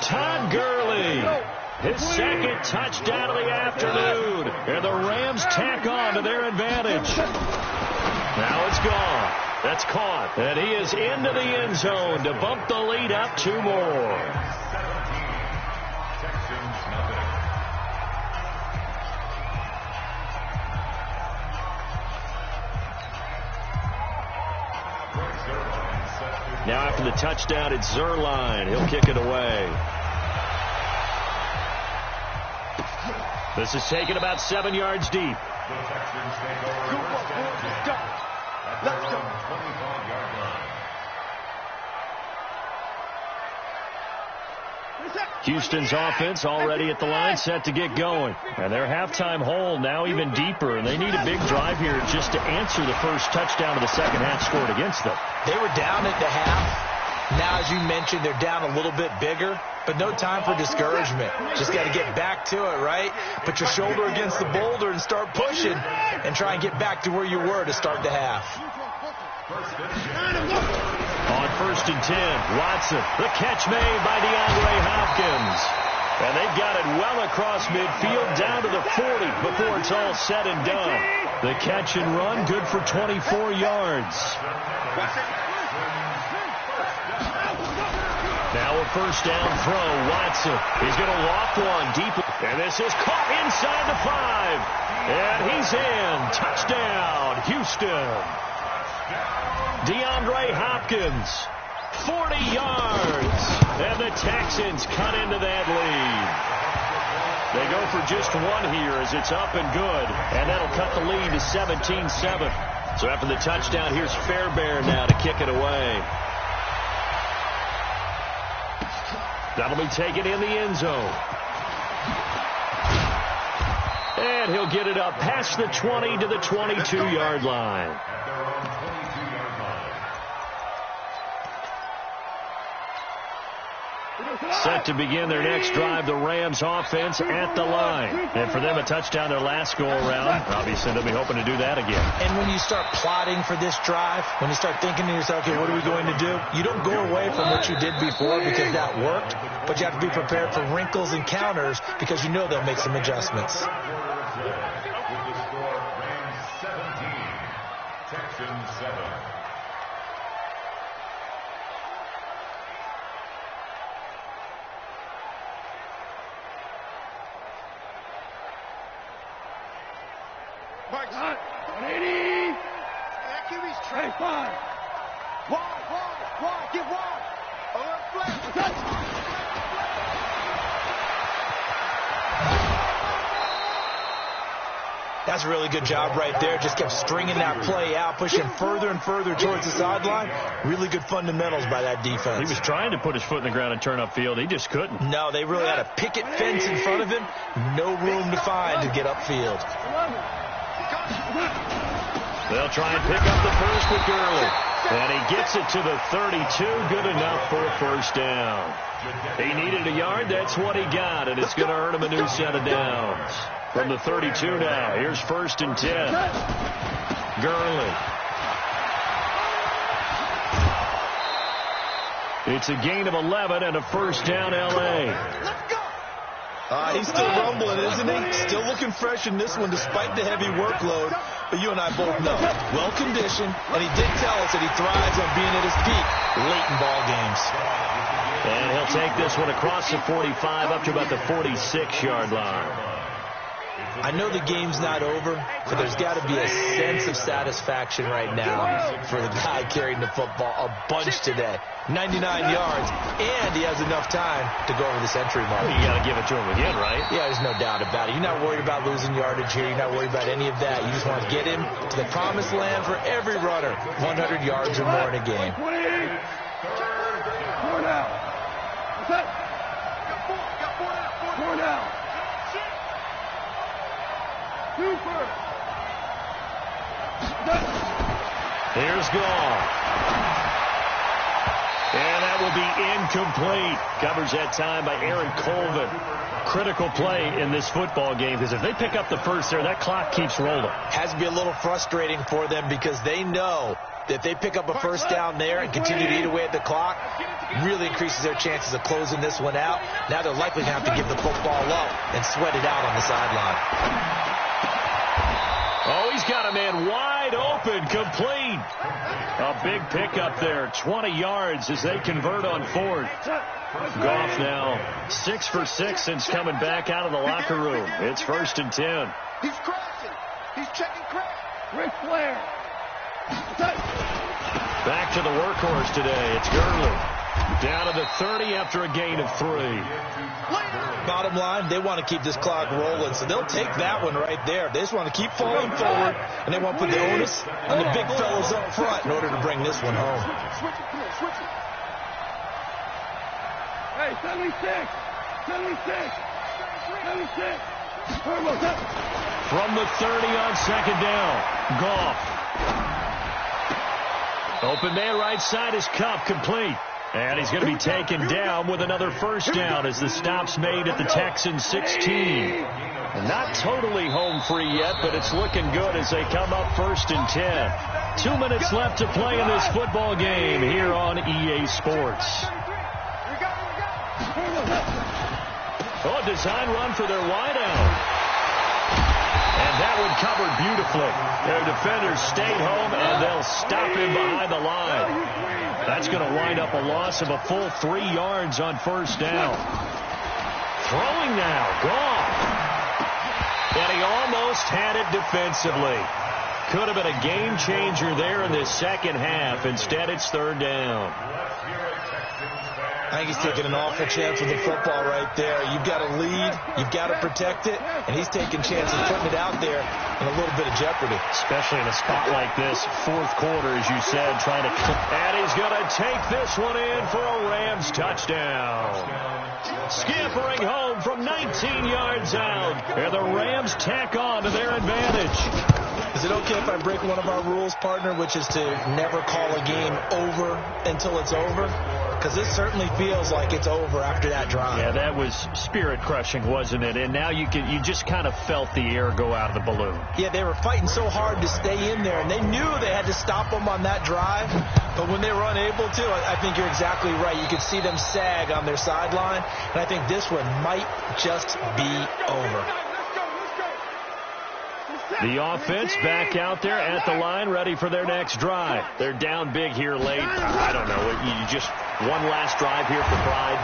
Speaker 1: Todd Gurley, his 2nd touchdown of the afternoon. And the Rams tack on to their advantage. Now it's gone. That's caught. And he is into the end zone to bump the lead up 2 more. Now after the touchdown, it's Zerline. He'll kick it away. This is taken about 7 yards deep.
Speaker 6: The Texans take over first and 10 at their own 25-yard line.
Speaker 1: Houston's offense already at the line, set to get going. And their halftime hole now even deeper, and they need a big drive here just to answer the first touchdown of the second half scored against them.
Speaker 2: They were down at the half. Now, as you mentioned, they're down a little bit bigger, but no time for discouragement. Just got to get back to it, right? Put your shoulder against the boulder and start pushing and try and get back to where you were to start the half.
Speaker 1: On 1st and 10, Watson, the catch made by DeAndre Hopkins. And they've got it well across midfield down to the 40 before it's all said and done. The catch and run, good for 24 yards. Now a 1st down throw, Watson. He's going to loft one deep. And this is caught inside the 5. And he's in. Touchdown, Houston. DeAndre Hopkins, 40 yards. And the Texans cut into that lead. They go for just 1 here as it's up and good. And that'll cut the lead to 17-7. So after the touchdown, here's Fairbairn now to kick it away. That'll be taken in the end zone. And he'll get it up past the 20 to the 22-yard line. Set to begin their next drive, the Rams offense at the line. And for them, a touchdown their last go-around. Obviously, they'll be hoping to do that again.
Speaker 2: And when you start plotting for this drive, when you start thinking to yourself, okay, what are we going to do? You don't go away from what you did before because that worked, but you have to be prepared for wrinkles and counters because you know they'll make some adjustments.
Speaker 6: With the score, Rams 17, Texans 7.
Speaker 4: Mark, 180. Hey, 5. Wide, get wide.
Speaker 2: That's a really good job right there. Just kept stringing that play out, pushing further and further towards the sideline. Really good fundamentals by that defense.
Speaker 1: He was trying to put his foot in the ground and turn upfield. He just couldn't.
Speaker 2: No, they really had a picket fence in front of him. No room to find to get upfield.
Speaker 1: They'll try and pick up the first with Gurley. And he gets it to the 32. Good enough for a first down. He needed a yard. That's what he got. And it's going to earn him a new set of downs. From the 32 now. Here's 1st and 10. Gurley. It's a gain of 11 and a first down, L.A.
Speaker 2: He's still rumbling, isn't he? Still looking fresh in this one despite the heavy workload. But you and I both know, well-conditioned, and he did tell us that he thrives on being at his peak late in ball games.
Speaker 1: And he'll take this one across the 45 up to about the 46-yard line.
Speaker 2: I know the game's not over, but there's got to be a sense of satisfaction right now for the guy carrying the football a bunch today. 99 yards, and he has enough time to go over the century mark.
Speaker 1: You got to give it to him again, right?
Speaker 2: Yeah, there's no doubt about it. You're not worried about losing yardage here. You're not worried about any of that. You just want to get him to the promised land for every runner. 100 yards or more in a game.
Speaker 4: 4 down. What's that? 4 down.
Speaker 1: Here's Goff. And that will be incomplete. Covers that time by Aaron Colvin. Critical play in this football game, because if they pick up the first there, that clock keeps rolling.
Speaker 2: Has to be a little frustrating for them because they know that if they pick up a first down there and continue to eat away at the clock, really increases their chances of closing this one out. Now they're likely to have to give the football up and sweat it out on the sideline.
Speaker 1: Oh, he's got a man wide open, complete. A big pickup there, 20 yards as they convert on 4th. Goff now 6 for 6 since coming back out of the locker room. It's 1st and 10.
Speaker 3: He's crashing. He's checking crash.
Speaker 4: Ric Flair.
Speaker 1: Back to the workhorse today. It's Gurley. Down to the 30 after a gain of 3.
Speaker 2: Bottom line, they want to keep this clock rolling, so they'll take that one right there. They just want to keep falling forward, and they want to put the onus on the big fellas up front in order to bring this one home.
Speaker 4: Hey, 76. 76. 76.
Speaker 1: From the 30 on 2nd down, Goff. Open man right side is Kupp, complete. And he's going to be taken down with another first down as the stop's made at the Texans 16. Not totally home free yet, but it's looking good as they come up 1st and 10. 2 minutes left to play in this football game here on EA Sports. Oh, design run for their wideout. And that one covered beautifully. Their defenders stayed home, and they'll stop him behind the line. That's going to wind up a loss of a full 3 yards on 1st down. Throwing now, Goff. And he almost had it defensively. Could have been a game changer there in this second half. Instead, it's 3rd down.
Speaker 2: I think he's taking an awful chance with the football right there. You've got to lead, you've got to protect it, and he's taking chances putting it out there in a little bit of jeopardy.
Speaker 1: Especially in a spot like this, 4th quarter, as you said, trying to... And he's going to take this one in for a Rams touchdown. Scampering home from 19 yards out. And the Rams tack on to their advantage.
Speaker 2: Is it okay if I break one of our rules, partner, which is to never call a game over until it's over? Because this certainly feels like it's over after that drive.
Speaker 1: Yeah, that was spirit-crushing, wasn't it? And now you just kind of felt the air go out of the balloon.
Speaker 2: Yeah, they were fighting so hard to stay in there, and they knew they had to stop them on that drive. But when they were unable to, I think you're exactly right. You could see them sag on their sideline, and I think this one might just be over.
Speaker 1: The offense back out there at the line, ready for their next drive. They're down big here late. I don't know. You just one last drive here for pride.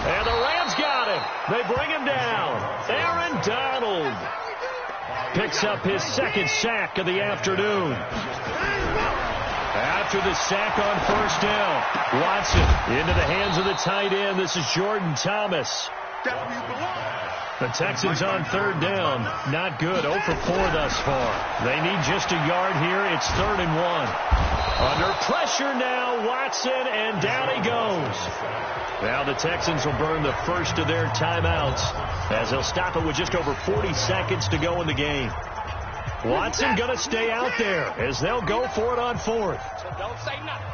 Speaker 1: And the Rams got him. They bring him down. Aaron Donald picks up his 2nd sack of the afternoon. After the sack on first down, Watson into the hands of the tight end. This is Jordan Thomas. The Texans on third down. Not good. 0 for 4 thus far. They need just a yard here. It's 3rd and 1. Under pressure now, Watson, and down he goes. Now the Texans will burn the first of their timeouts as they'll stop it with just over 40 seconds to go in the game. Watson going to stay out there as they'll go for it on 4th.
Speaker 4: Don't say nothing.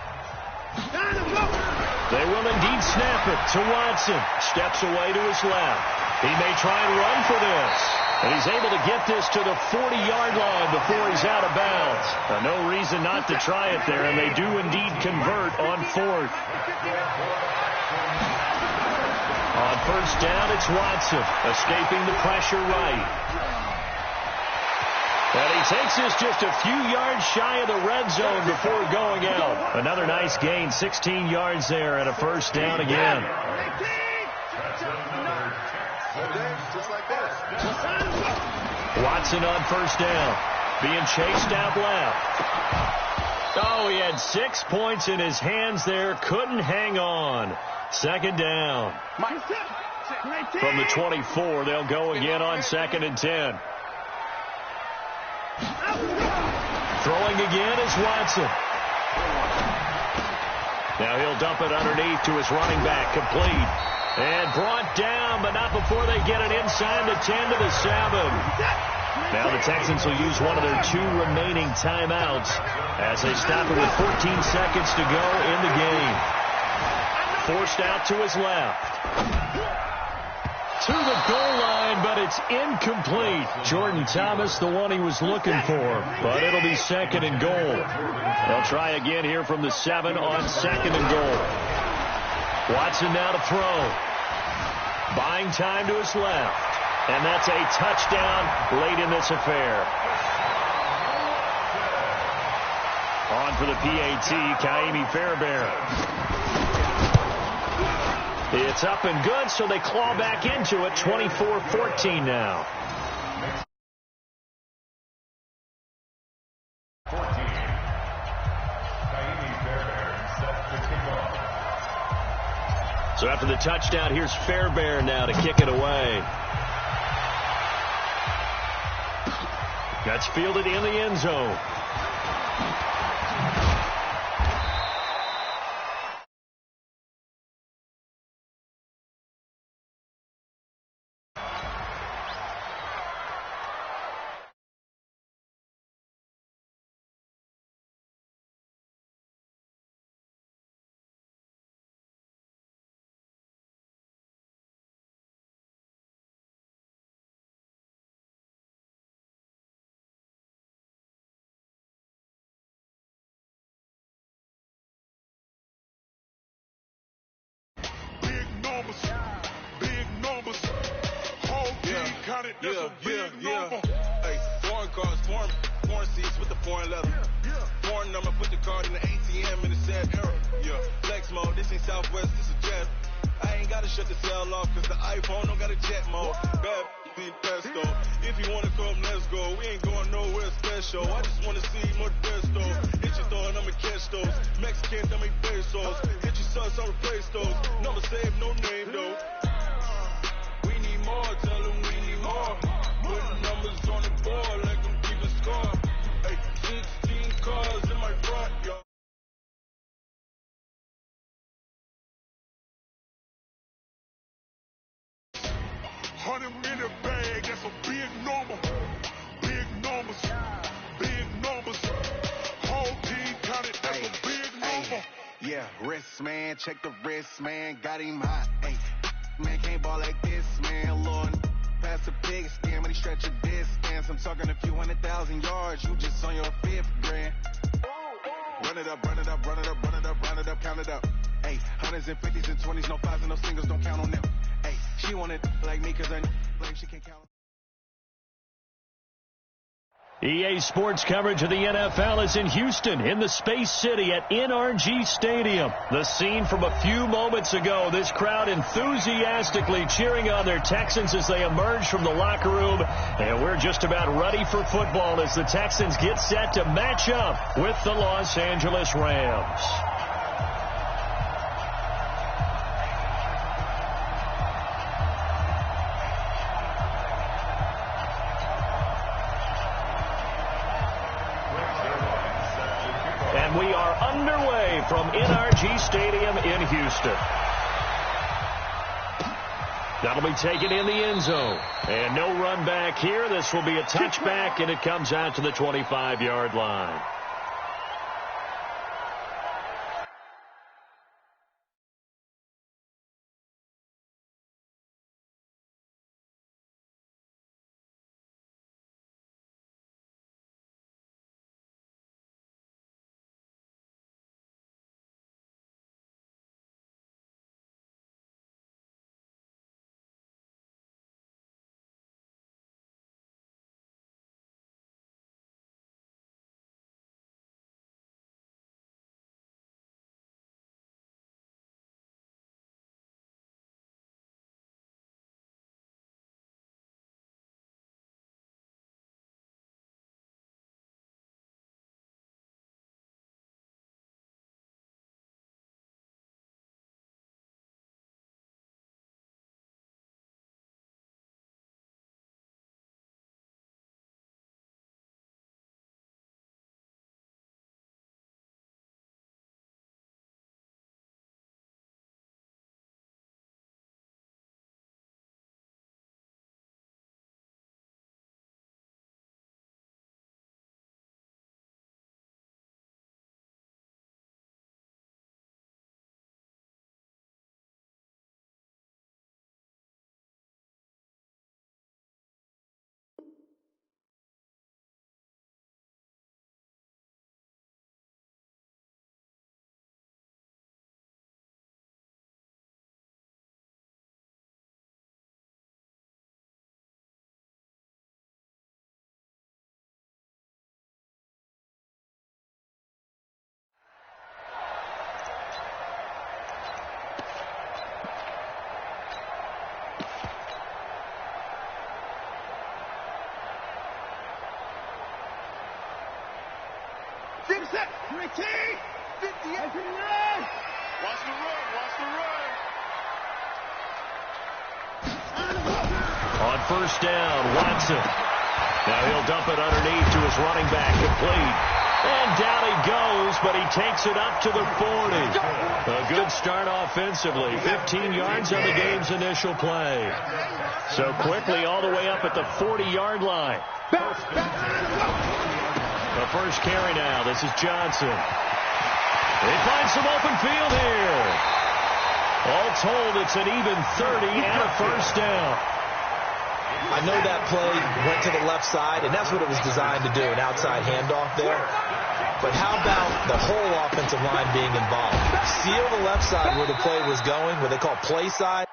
Speaker 1: They will indeed snap it to Watson. Steps away to his left. He may try and run for this. And he's able to get this to the 40-yard line before he's out of bounds. No reason not to try it there, and they do indeed convert on 4th. On first down, it's Watson, escaping the pressure right. And he takes this just a few yards shy of the red zone before going out. Another nice gain, 16 yards there, and a first down again. Watson on first down, being chased out left. Oh, he had 6 points in his hands there, couldn't hang on. 2nd down. From the 24, they'll go again on 2nd and 10. Throwing again is Watson. Now he'll dump it underneath to his running back, complete. And brought down, but not before they get it inside the 10 to the 7. Now the Texans will use one of their 2 remaining timeouts as they stop it with 14 seconds to go in the game. Forced out to his left. To the goal line, but it's incomplete. Jordan Thomas, the one he was looking for, but it'll be 2nd and goal. They'll try again here from the 7 on 2nd and goal. Watson now to throw. Buying time to his left. And that's a touchdown late in this affair. On for the PAT, Kaimi Fairbairn. It's up and good, so they claw back into it, 24-14 now.
Speaker 6: 14. Kaimi Fairbairn sets the kickoff.
Speaker 1: So after the touchdown, here's Fairbairn now to kick it away. That's fielded in the end zone.
Speaker 7: Hey, foreign cars, foreign seats with the foreign leather. Foreign number, put the card in the ATM in the sad era. Flex mode, this ain't Southwest, this is jet. I ain't gotta shut the cell off, cause the iPhone don't got a jet mode. Bad need pesto. If you wanna come, let's go. We ain't going nowhere special. I just wanna see more pesto. Hit your throw and I'ma catch those. Mexican, dumb me pesos. Hit your sus, I'll replace those. Number save, no name though. We need more, tell them we need more. Putting numbers on the board like I'm keeping score. Hey, 16 cars in my front, yo.
Speaker 3: $100 bag, that's a big number. Big numbers, big numbers. Whole team counted, that's a big number.
Speaker 7: Yeah, wrist man, check the wrist man, got him hot. Hey, man can't ball like this, man. Lord, pass the pig skin, but he stretch a distance. I'm talking a few 100,000 yards, you just on your 5th grand. Run it up, run it up, run it up, run it up, run it up, count it up. Hey, hundreds and 50s and 20s, no 5s and no singles, don't count on them. Hey, she want it like me, cause I like she can't count.
Speaker 1: EA Sports coverage of the NFL is in Houston, in the Space City at NRG Stadium. The scene from a few moments ago, this crowd enthusiastically cheering on their Texans as they emerge from the locker room. And we're just about ready for football as the Texans get set to match up with the Los Angeles Rams. And we are underway from NRG Stadium in Houston. That'll be taken in the end zone. And no run back here. This will be a touchback, and it comes out to the 25-yard line.
Speaker 3: Set. 58. 58. Watch the run. Watch the run.
Speaker 1: On first down, Watson. Now he'll dump it underneath to his running back, complete. And down he goes, but he takes it up to the 40. A good start offensively. 15 yards on the game's initial play. So quickly all the way up at the 40-yard line. The first carry now. This is Johnson. They find some open field here. All told, it's an even 30 and a first down.
Speaker 2: I know that play went to the left side, and that's what it was designed to do, an outside handoff there. But how about the whole offensive line being involved? Seal the left side where the play was going, what they call play side.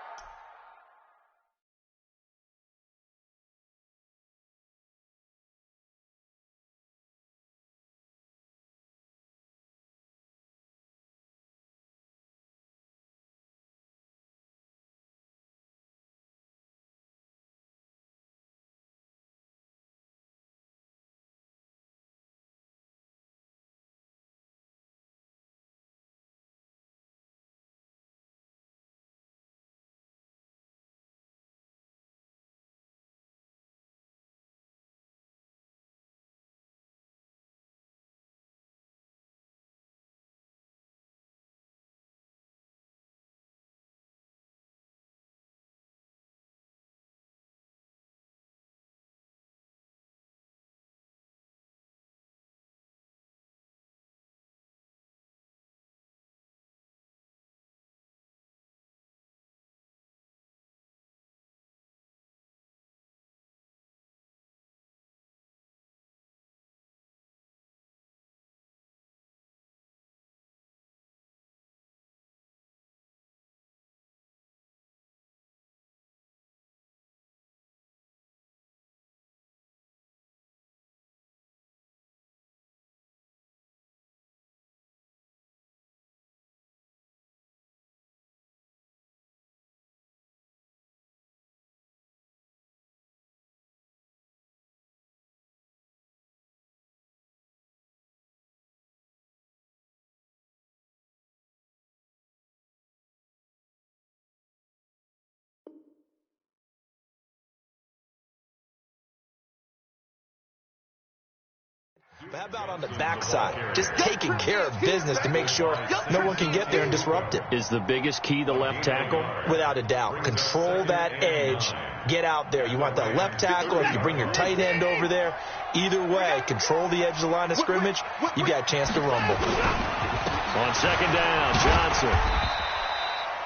Speaker 2: But how about on the backside? Just taking care of business to make sure no one can get there and disrupt it.
Speaker 1: Is the biggest key the left tackle?
Speaker 2: Without a doubt. Control that edge. Get out there. You want that left tackle. If you bring your tight end over there, either way, control the edge of the line of scrimmage. You got a chance to rumble.
Speaker 1: On second down, Johnson.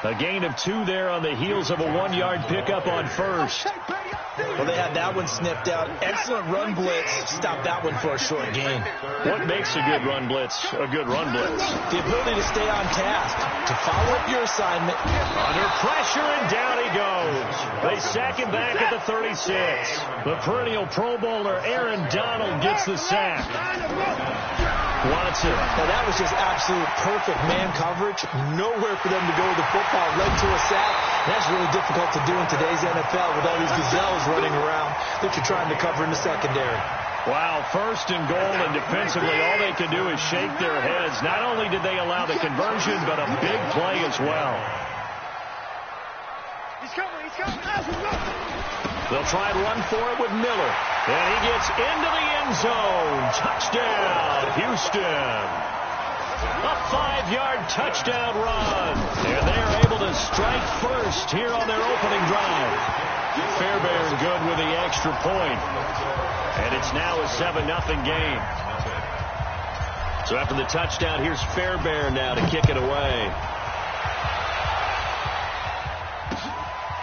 Speaker 1: A gain of 2 there on the heels of a 1-yard pickup on first.
Speaker 2: Well, they had that one snipped out. Excellent run blitz. Stop that one for a short gain.
Speaker 1: What makes a good run blitz a good run blitz?
Speaker 2: The ability to stay on task, to follow up your assignment.
Speaker 1: Under pressure, and down he goes. They sack him back at the 36. The perennial Pro Bowler Aaron Donald gets the sack. Watson.
Speaker 2: Well, that was just absolute perfect man coverage. Nowhere for them to go with the football. Led to a sack. That's really difficult to do in today's NFL with all these gazelles running around that you're trying to cover in the secondary.
Speaker 1: Wow, first and goal, and defensively all they can do is shake their heads. Not only did they allow the conversion, but a big play as well.
Speaker 4: He's coming, he's coming.
Speaker 1: They'll try and run for it with Miller. And he gets into the end zone. Touchdown, Houston. A 5-yard touchdown run. And they're able to strike first here on their opening drive. Fairbairn good with the extra point. And it's now a 7-0 game. So after the touchdown, here's Fairbairn now to kick it away.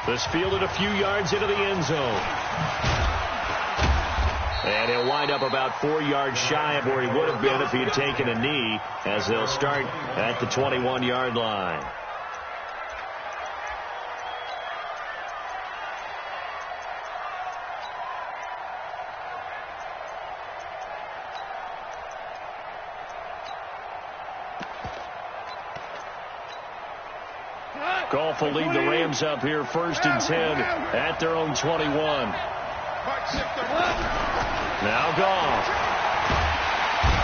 Speaker 1: This fielded a few yards into the end zone. And he'll wind up about 4 yards shy of where he would have been if he had taken a knee, as they'll start at the 21-yard line. Goff will lead the Rams up here 1st and 10 at their own 21. Now Goff.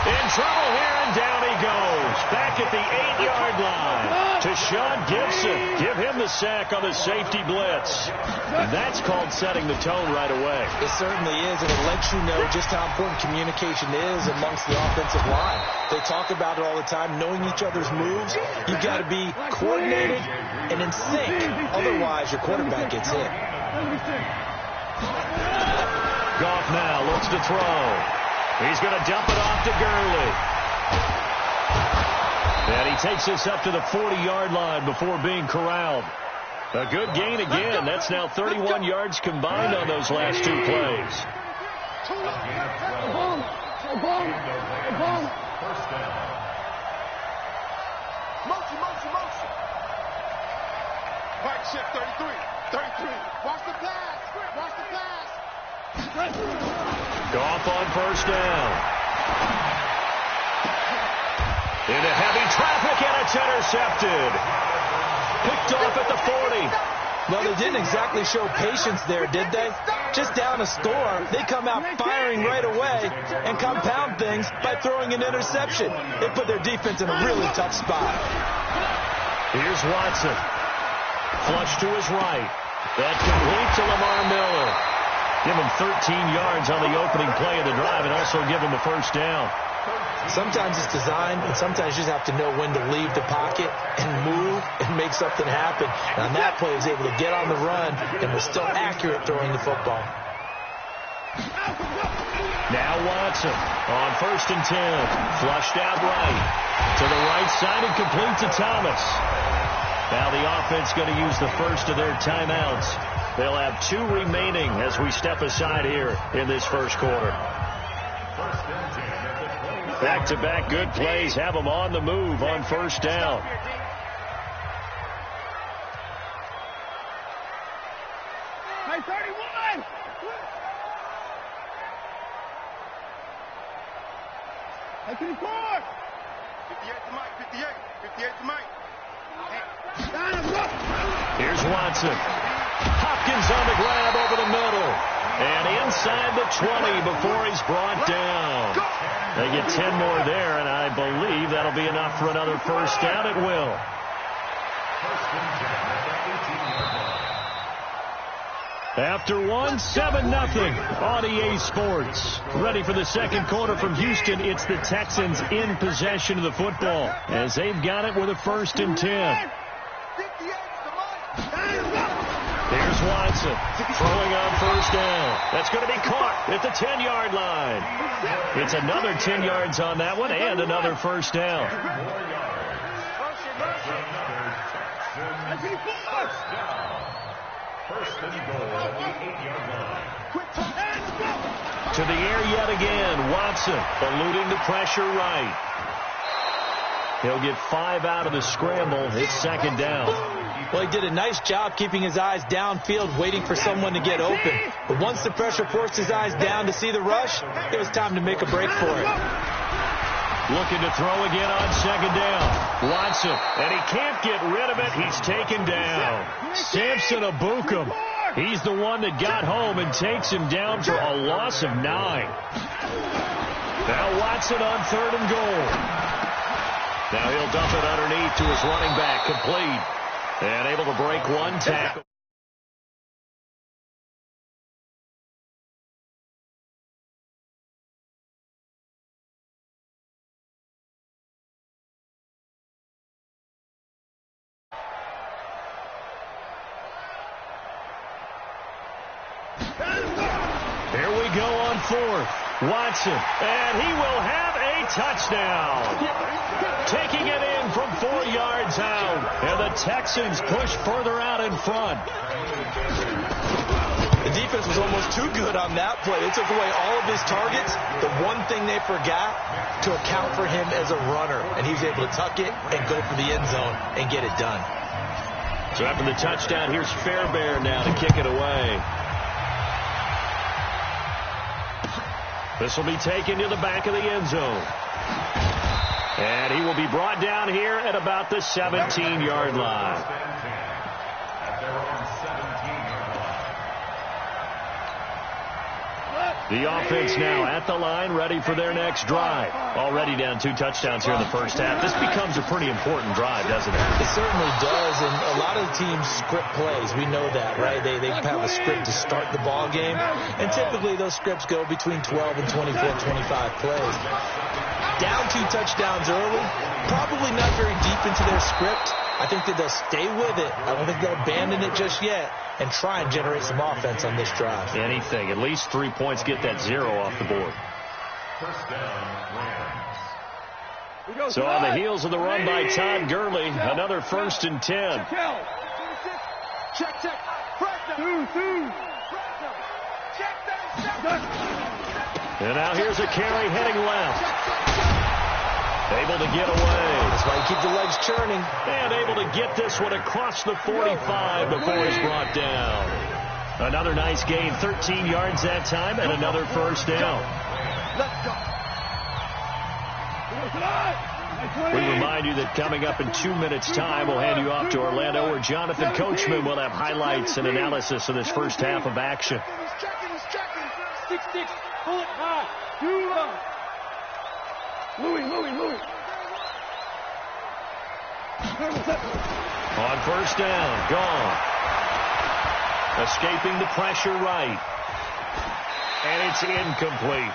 Speaker 1: In trouble here, and down he goes. Back at the 8-yard line. To Sean Gibson. Give him the sack on the safety blitz. And that's called setting the tone right away.
Speaker 2: It certainly is, and it lets you know just how important communication is amongst the offensive line. They talk about it all the time, knowing each other's moves. You've got to be coordinated and in sync. Otherwise, your quarterback gets hit.
Speaker 1: Goff now looks to throw. He's going to dump it off to Gurley. And he takes this up to the 40-yard line before being corralled. A good gain again. That's now 31 yards combined on those last 2 plays.
Speaker 6: First down.
Speaker 3: Motion. Back shift 33. Watch the pass.
Speaker 1: Goff on first down. Into heavy traffic, and it's intercepted. Picked off at the 40.
Speaker 2: Well, they didn't exactly show patience there, did they? Just down a score, they come out firing right away and compound things by throwing an interception. They put their defense in a really tough spot.
Speaker 1: Here's Watson. Flush to his right. That complete to Lamar Miller. Give him 13 yards on the opening play of the drive and also give him a first down.
Speaker 2: Sometimes it's designed, and sometimes you just have to know when to leave the pocket and move and make something happen. And on that play, he was able to get on the run and was still accurate throwing the football.
Speaker 1: Now Watson on 1st and 10. Flushed out right. To the right side and complete to Thomas. Now the offense going to use the first of their timeouts. They'll have 2 remaining as we step aside here in this first quarter. Back-to-back good plays have them on the move on first down.
Speaker 4: Hey, 31! Hey, 24!
Speaker 3: 58 to Mike. 58 to Mike.
Speaker 1: Here's Watson. Hopkins on the grab over the middle. And inside the 20 before he's brought down. They get 10 more there, and I believe that'll be enough for another first down. It will. After one, 7-0 on EA Sports. Ready for the second quarter from Houston. It's the Texans in possession of the football as they've got it with a 1st and 10. Here's Watson throwing on 1st down. That's going to be caught at the 10-yard line. It's another 10 yards on that one and another 1st down.
Speaker 6: First and goal at the 8-yard line.
Speaker 1: To the air yet again. Watson eluding the pressure right. He'll get 5 out of the scramble. It's 2nd down.
Speaker 2: Well, he did a nice job keeping his eyes downfield, waiting for someone to get open. But once the pressure forced his eyes down to see the rush, it was time to make a break for it.
Speaker 1: Looking to throw again on 2nd down. Watson, and he can't get rid of it. He's taken down. Samson Abukum. He's the one that got home and takes him down for a loss of 9. Now Watson on 3rd and goal. Now he'll dump it underneath to his running back, complete. And able to break one tackle. Here we go on 4th. Watson, and he will have a touchdown. Taking it in from 4 yards out. And the Texans push further out in front.
Speaker 2: The defense was almost too good on that play. They took away all of his targets. The one thing they forgot, to account for him as a runner. And he was able to tuck it and go for the end zone and get it done.
Speaker 1: So after the touchdown, here's Fairbairn now to kick it away. This will be taken to the back of the end zone. And he will be brought down here at about the 17-yard line.
Speaker 6: At their own 17-yard line.
Speaker 1: The offense now at the line, ready for their next drive. Already down 2 touchdowns here in the first half. This becomes a pretty important drive, doesn't it?
Speaker 2: It certainly does, and a lot of the teams script plays. We know that, right? They have a script to start the ball game, and typically those scripts go between 12 and 24, 25 plays. Down 2 touchdowns early, probably not very deep into their script. I think that they'll stay with it. I don't think they'll abandon it just yet and try and generate some offense on this drive.
Speaker 1: Anything. At least 3 points, get that 0 off the board.
Speaker 6: First down, Rams.
Speaker 1: So on the heels of the run by Todd Gurley, another 1st and 10.
Speaker 4: Check.
Speaker 1: And now here's a carry heading left. Able to get away.
Speaker 2: That's why you keep the legs churning.
Speaker 1: And able to get this one across the 45 before he's brought down. Another nice gain, 13 yards that time, and another 1st down. We remind you that coming up in 2 minutes' time, we'll hand you off to Orlando, where Jonathan Coachman will have highlights and analysis of this first half of action.
Speaker 4: He's checking. 6-6. Pull it high. 2 up. Louis.
Speaker 1: On 1st down, gone. Escaping the pressure right. And it's incomplete.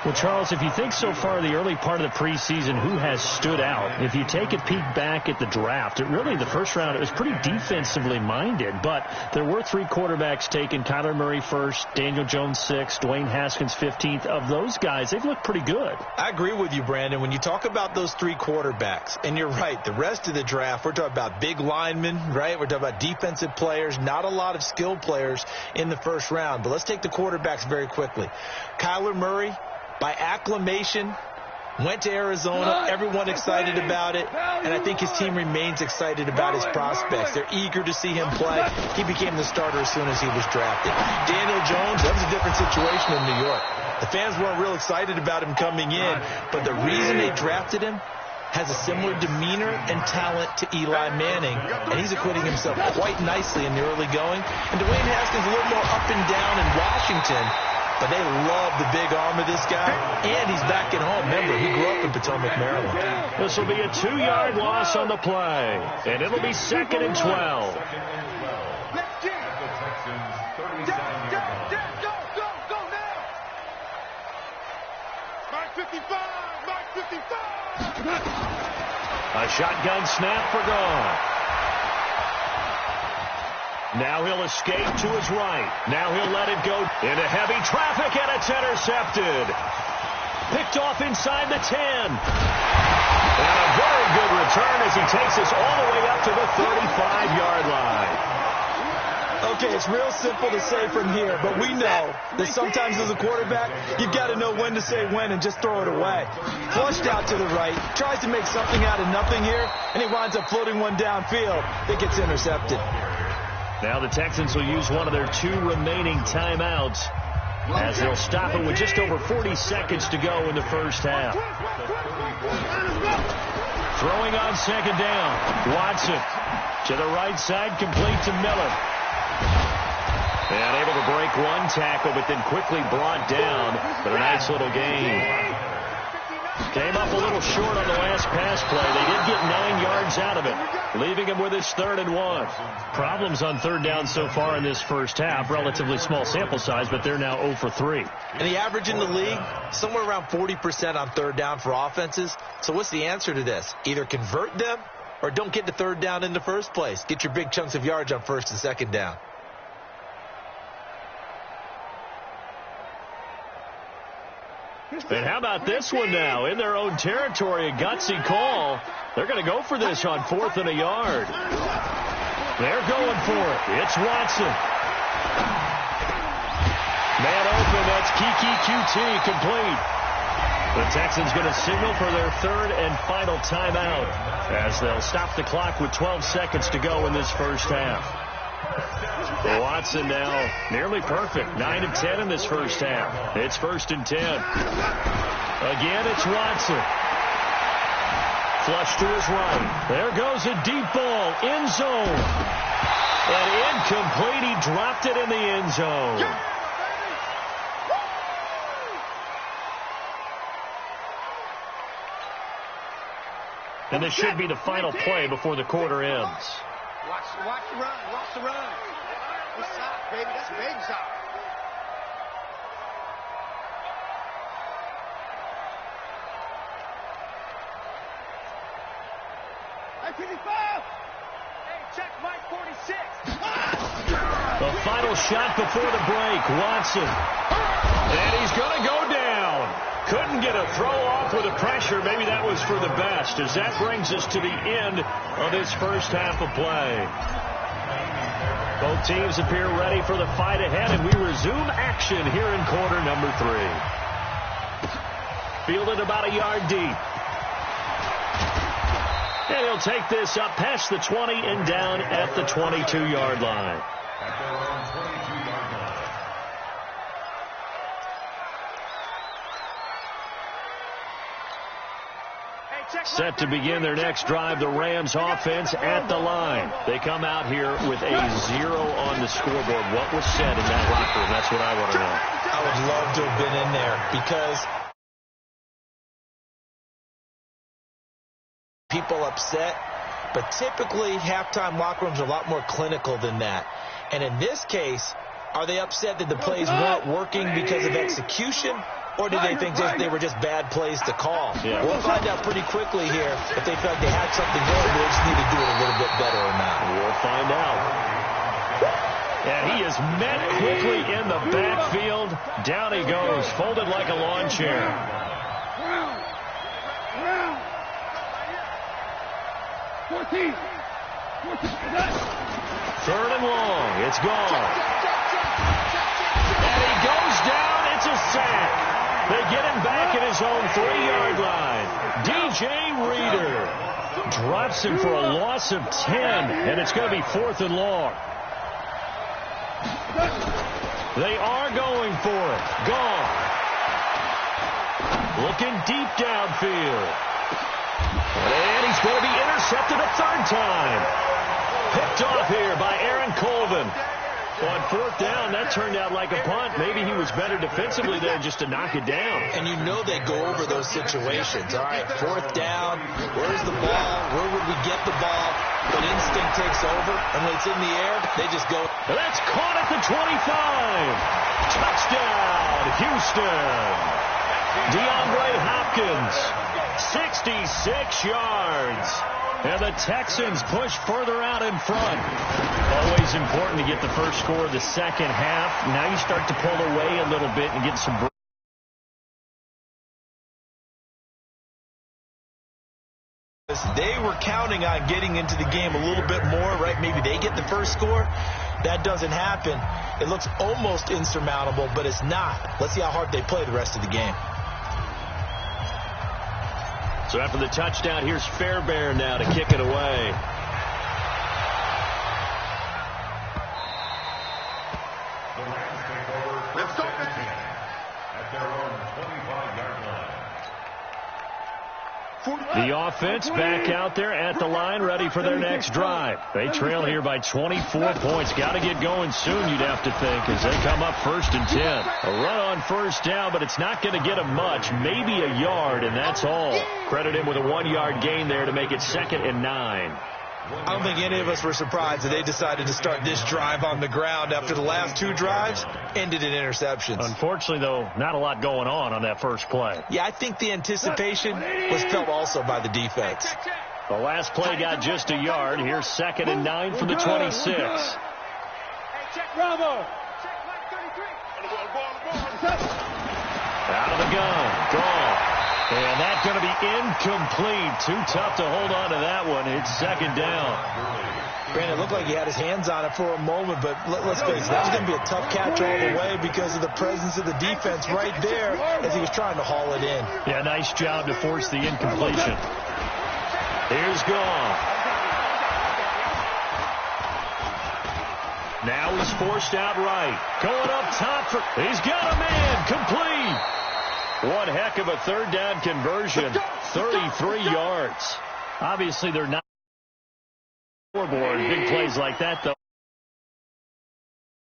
Speaker 1: Well, Charles, if you think so far the early part of the preseason, who has stood out? If you take a peek back at the draft, the first round, it was pretty defensively minded, but there were 3 quarterbacks taken. Kyler Murray 1st, Daniel Jones 6th, Dwayne Haskins 15th. Of those guys, they've looked pretty good.
Speaker 2: I agree with you, Brandon. When you talk about those 3 quarterbacks, and you're right, the rest of the draft, we're talking about big linemen, right? We're talking about defensive players, not a lot of skilled players in the first round. But let's take the quarterbacks very quickly. Kyler Murray, by acclamation, went to Arizona. Everyone excited about it. And I think his team remains excited about his prospects. They're eager to see him play. He became the starter as soon as he was drafted. Daniel Jones, that was a different situation in New York. The fans weren't real excited about him coming in. But the reason they drafted him has a similar demeanor and talent to Eli Manning. And he's acquitting himself quite nicely in the early going. And Dwayne Haskins a little more up and down in Washington. But they love the big arm of this guy, and he's back at home. Remember, he grew up in Potomac, Maryland.
Speaker 1: This will be a 2-yard loss on the play, and it'll be 2nd and 12. A shotgun snap for gone. Now he'll escape to his right. Now he'll let it go into heavy traffic, and it's intercepted. Picked off inside the 10. And a very good return as he takes us all the way up to the 35-yard line.
Speaker 2: Okay, it's real simple to say from here, but we know that sometimes as a quarterback, you've got to know when to say when and just throw it away. Flushed out to the right, tries to make something out of nothing here, and he winds up floating one downfield that gets intercepted.
Speaker 1: Now the Texans will use one of their 2 remaining timeouts as they'll stop it with just over 40 seconds to go in the first half. Throwing on second down. Watson to the right side, complete to Miller. And able to break one tackle, but then quickly brought down. But a nice little gain. Came up a little short on the last pass play. They did get 9 yards out of it, leaving him with his 3rd and 1. Problems on third down so far in this first half. Relatively small sample size, but they're now 0 for 3.
Speaker 2: And the average in the league, somewhere around 40% on third down for offenses. So what's the answer to this? Either convert them or don't get to third down in the first place. Get your big chunks of yards on first and second down.
Speaker 1: And how about this one now? In their own territory, a gutsy call. They're going to go for this on 4th and a yard. They're going for it. It's Watson. Man open, that's Kiki QT complete. The Texans going to signal for their 3rd and final timeout as they'll stop the clock with 12 seconds to go in this first half. Watson now nearly perfect. 9 of 10 in this first half. It's 1st and 10. Again, it's Watson. Flush to his right. There goes a deep ball. End zone. And incomplete. He dropped it in the end zone. And this should be the final play before the quarter ends.
Speaker 4: Watch the run. Watch the run. That's soft, baby. That's big soft. Hey, 55. Hey, check Mike 46.
Speaker 1: The final shot before the break. Watson. And he's going to go down. Couldn't get a throw off with the pressure. Maybe that was for the best, as that brings us to the end of this first half of play. Both teams appear ready for the fight ahead, and we resume action here in quarter number 3. Fielded about a yard deep. And he'll take this up past the 20 and down at the 22-yard line. Set to begin their next drive, the Rams offense at the line. They come out here with a 0 on the scoreboard. What was said in that locker room? That's what I want to know.
Speaker 2: I would love to have been in there because people upset, but typically halftime locker rooms are a lot more clinical than that. And in this case, are they upset that the plays weren't working because of execution? Or do they think they were just bad plays to call?
Speaker 1: Yeah.
Speaker 2: We'll find out pretty quickly here if they felt like they had something going, they just need to do it a little bit better or not.
Speaker 1: We'll find out. And he is met quickly in the backfield. Down he goes, folded like a lawn chair.
Speaker 4: 14.
Speaker 1: 3rd and long. It's gone. And he goes down. It's a sack. They get him back at his own 3-yard line. DJ Reader drops him for a loss of 10, and it's going to be 4th and long. They are going for it. Gone. Looking deep downfield. And he's going to be intercepted a 3rd time. Picked off here by Aaron Colvin. On 4th down, that turned out like a punt. Maybe he was better defensively there just to knock it down.
Speaker 2: And you know they go over those situations. All right, 4th down, where's the ball? Where would we get the ball? But instinct takes over, and when it's in the air, they just go.
Speaker 1: That's caught at the 25. Touchdown, Houston. DeAndre Hopkins, 66 yards. And the Texans push further out in front. Always important to get the first score of the second half. Now you start to pull away a little bit and get some.
Speaker 2: They were counting on getting into the game a little bit more, right? Maybe they get the first score. That doesn't happen. It looks almost insurmountable, but it's not. Let's see how hard they play the rest of the game.
Speaker 1: So after the touchdown, here's Fairbairn now to kick it away.
Speaker 6: The Rams take over first and 10 at their own 25-yard line.
Speaker 1: The offense back out there at the line, ready for their next drive. They trail here by 24 points. Got to get going soon, you'd have to think, as they come up first and 10. A run on first down, but it's not going to get them much, maybe a yard, and that's all. Credit him with a 1-yard gain there to make it 2nd and 9.
Speaker 2: I don't think any of us were surprised that they decided to start this drive on the ground after the last 2 drives ended in interceptions.
Speaker 1: Unfortunately, though, not a lot going on that first play.
Speaker 2: Yeah, I think the anticipation was felt also by the defense.
Speaker 1: The last play got just a yard. Here's 2nd and 9 from the 26.
Speaker 4: Bravo.
Speaker 1: Out of the gun. Gone. And that's going to be incomplete. Too tough to hold on to that one. It's 2nd down.
Speaker 2: Brandon, it looked like he had his hands on it for a moment, but let's face it, that was going to be a tough catch all the way because of the presence of the defense right there as he was trying to haul it in.
Speaker 1: Yeah, nice job to force the incompletion. Here's Gone. Now he's forced out right. Going up top. He's got a man. Complete. One heck of a 3rd down conversion. 33 yards. Obviously, they're not scoreboard. Big plays like that, though.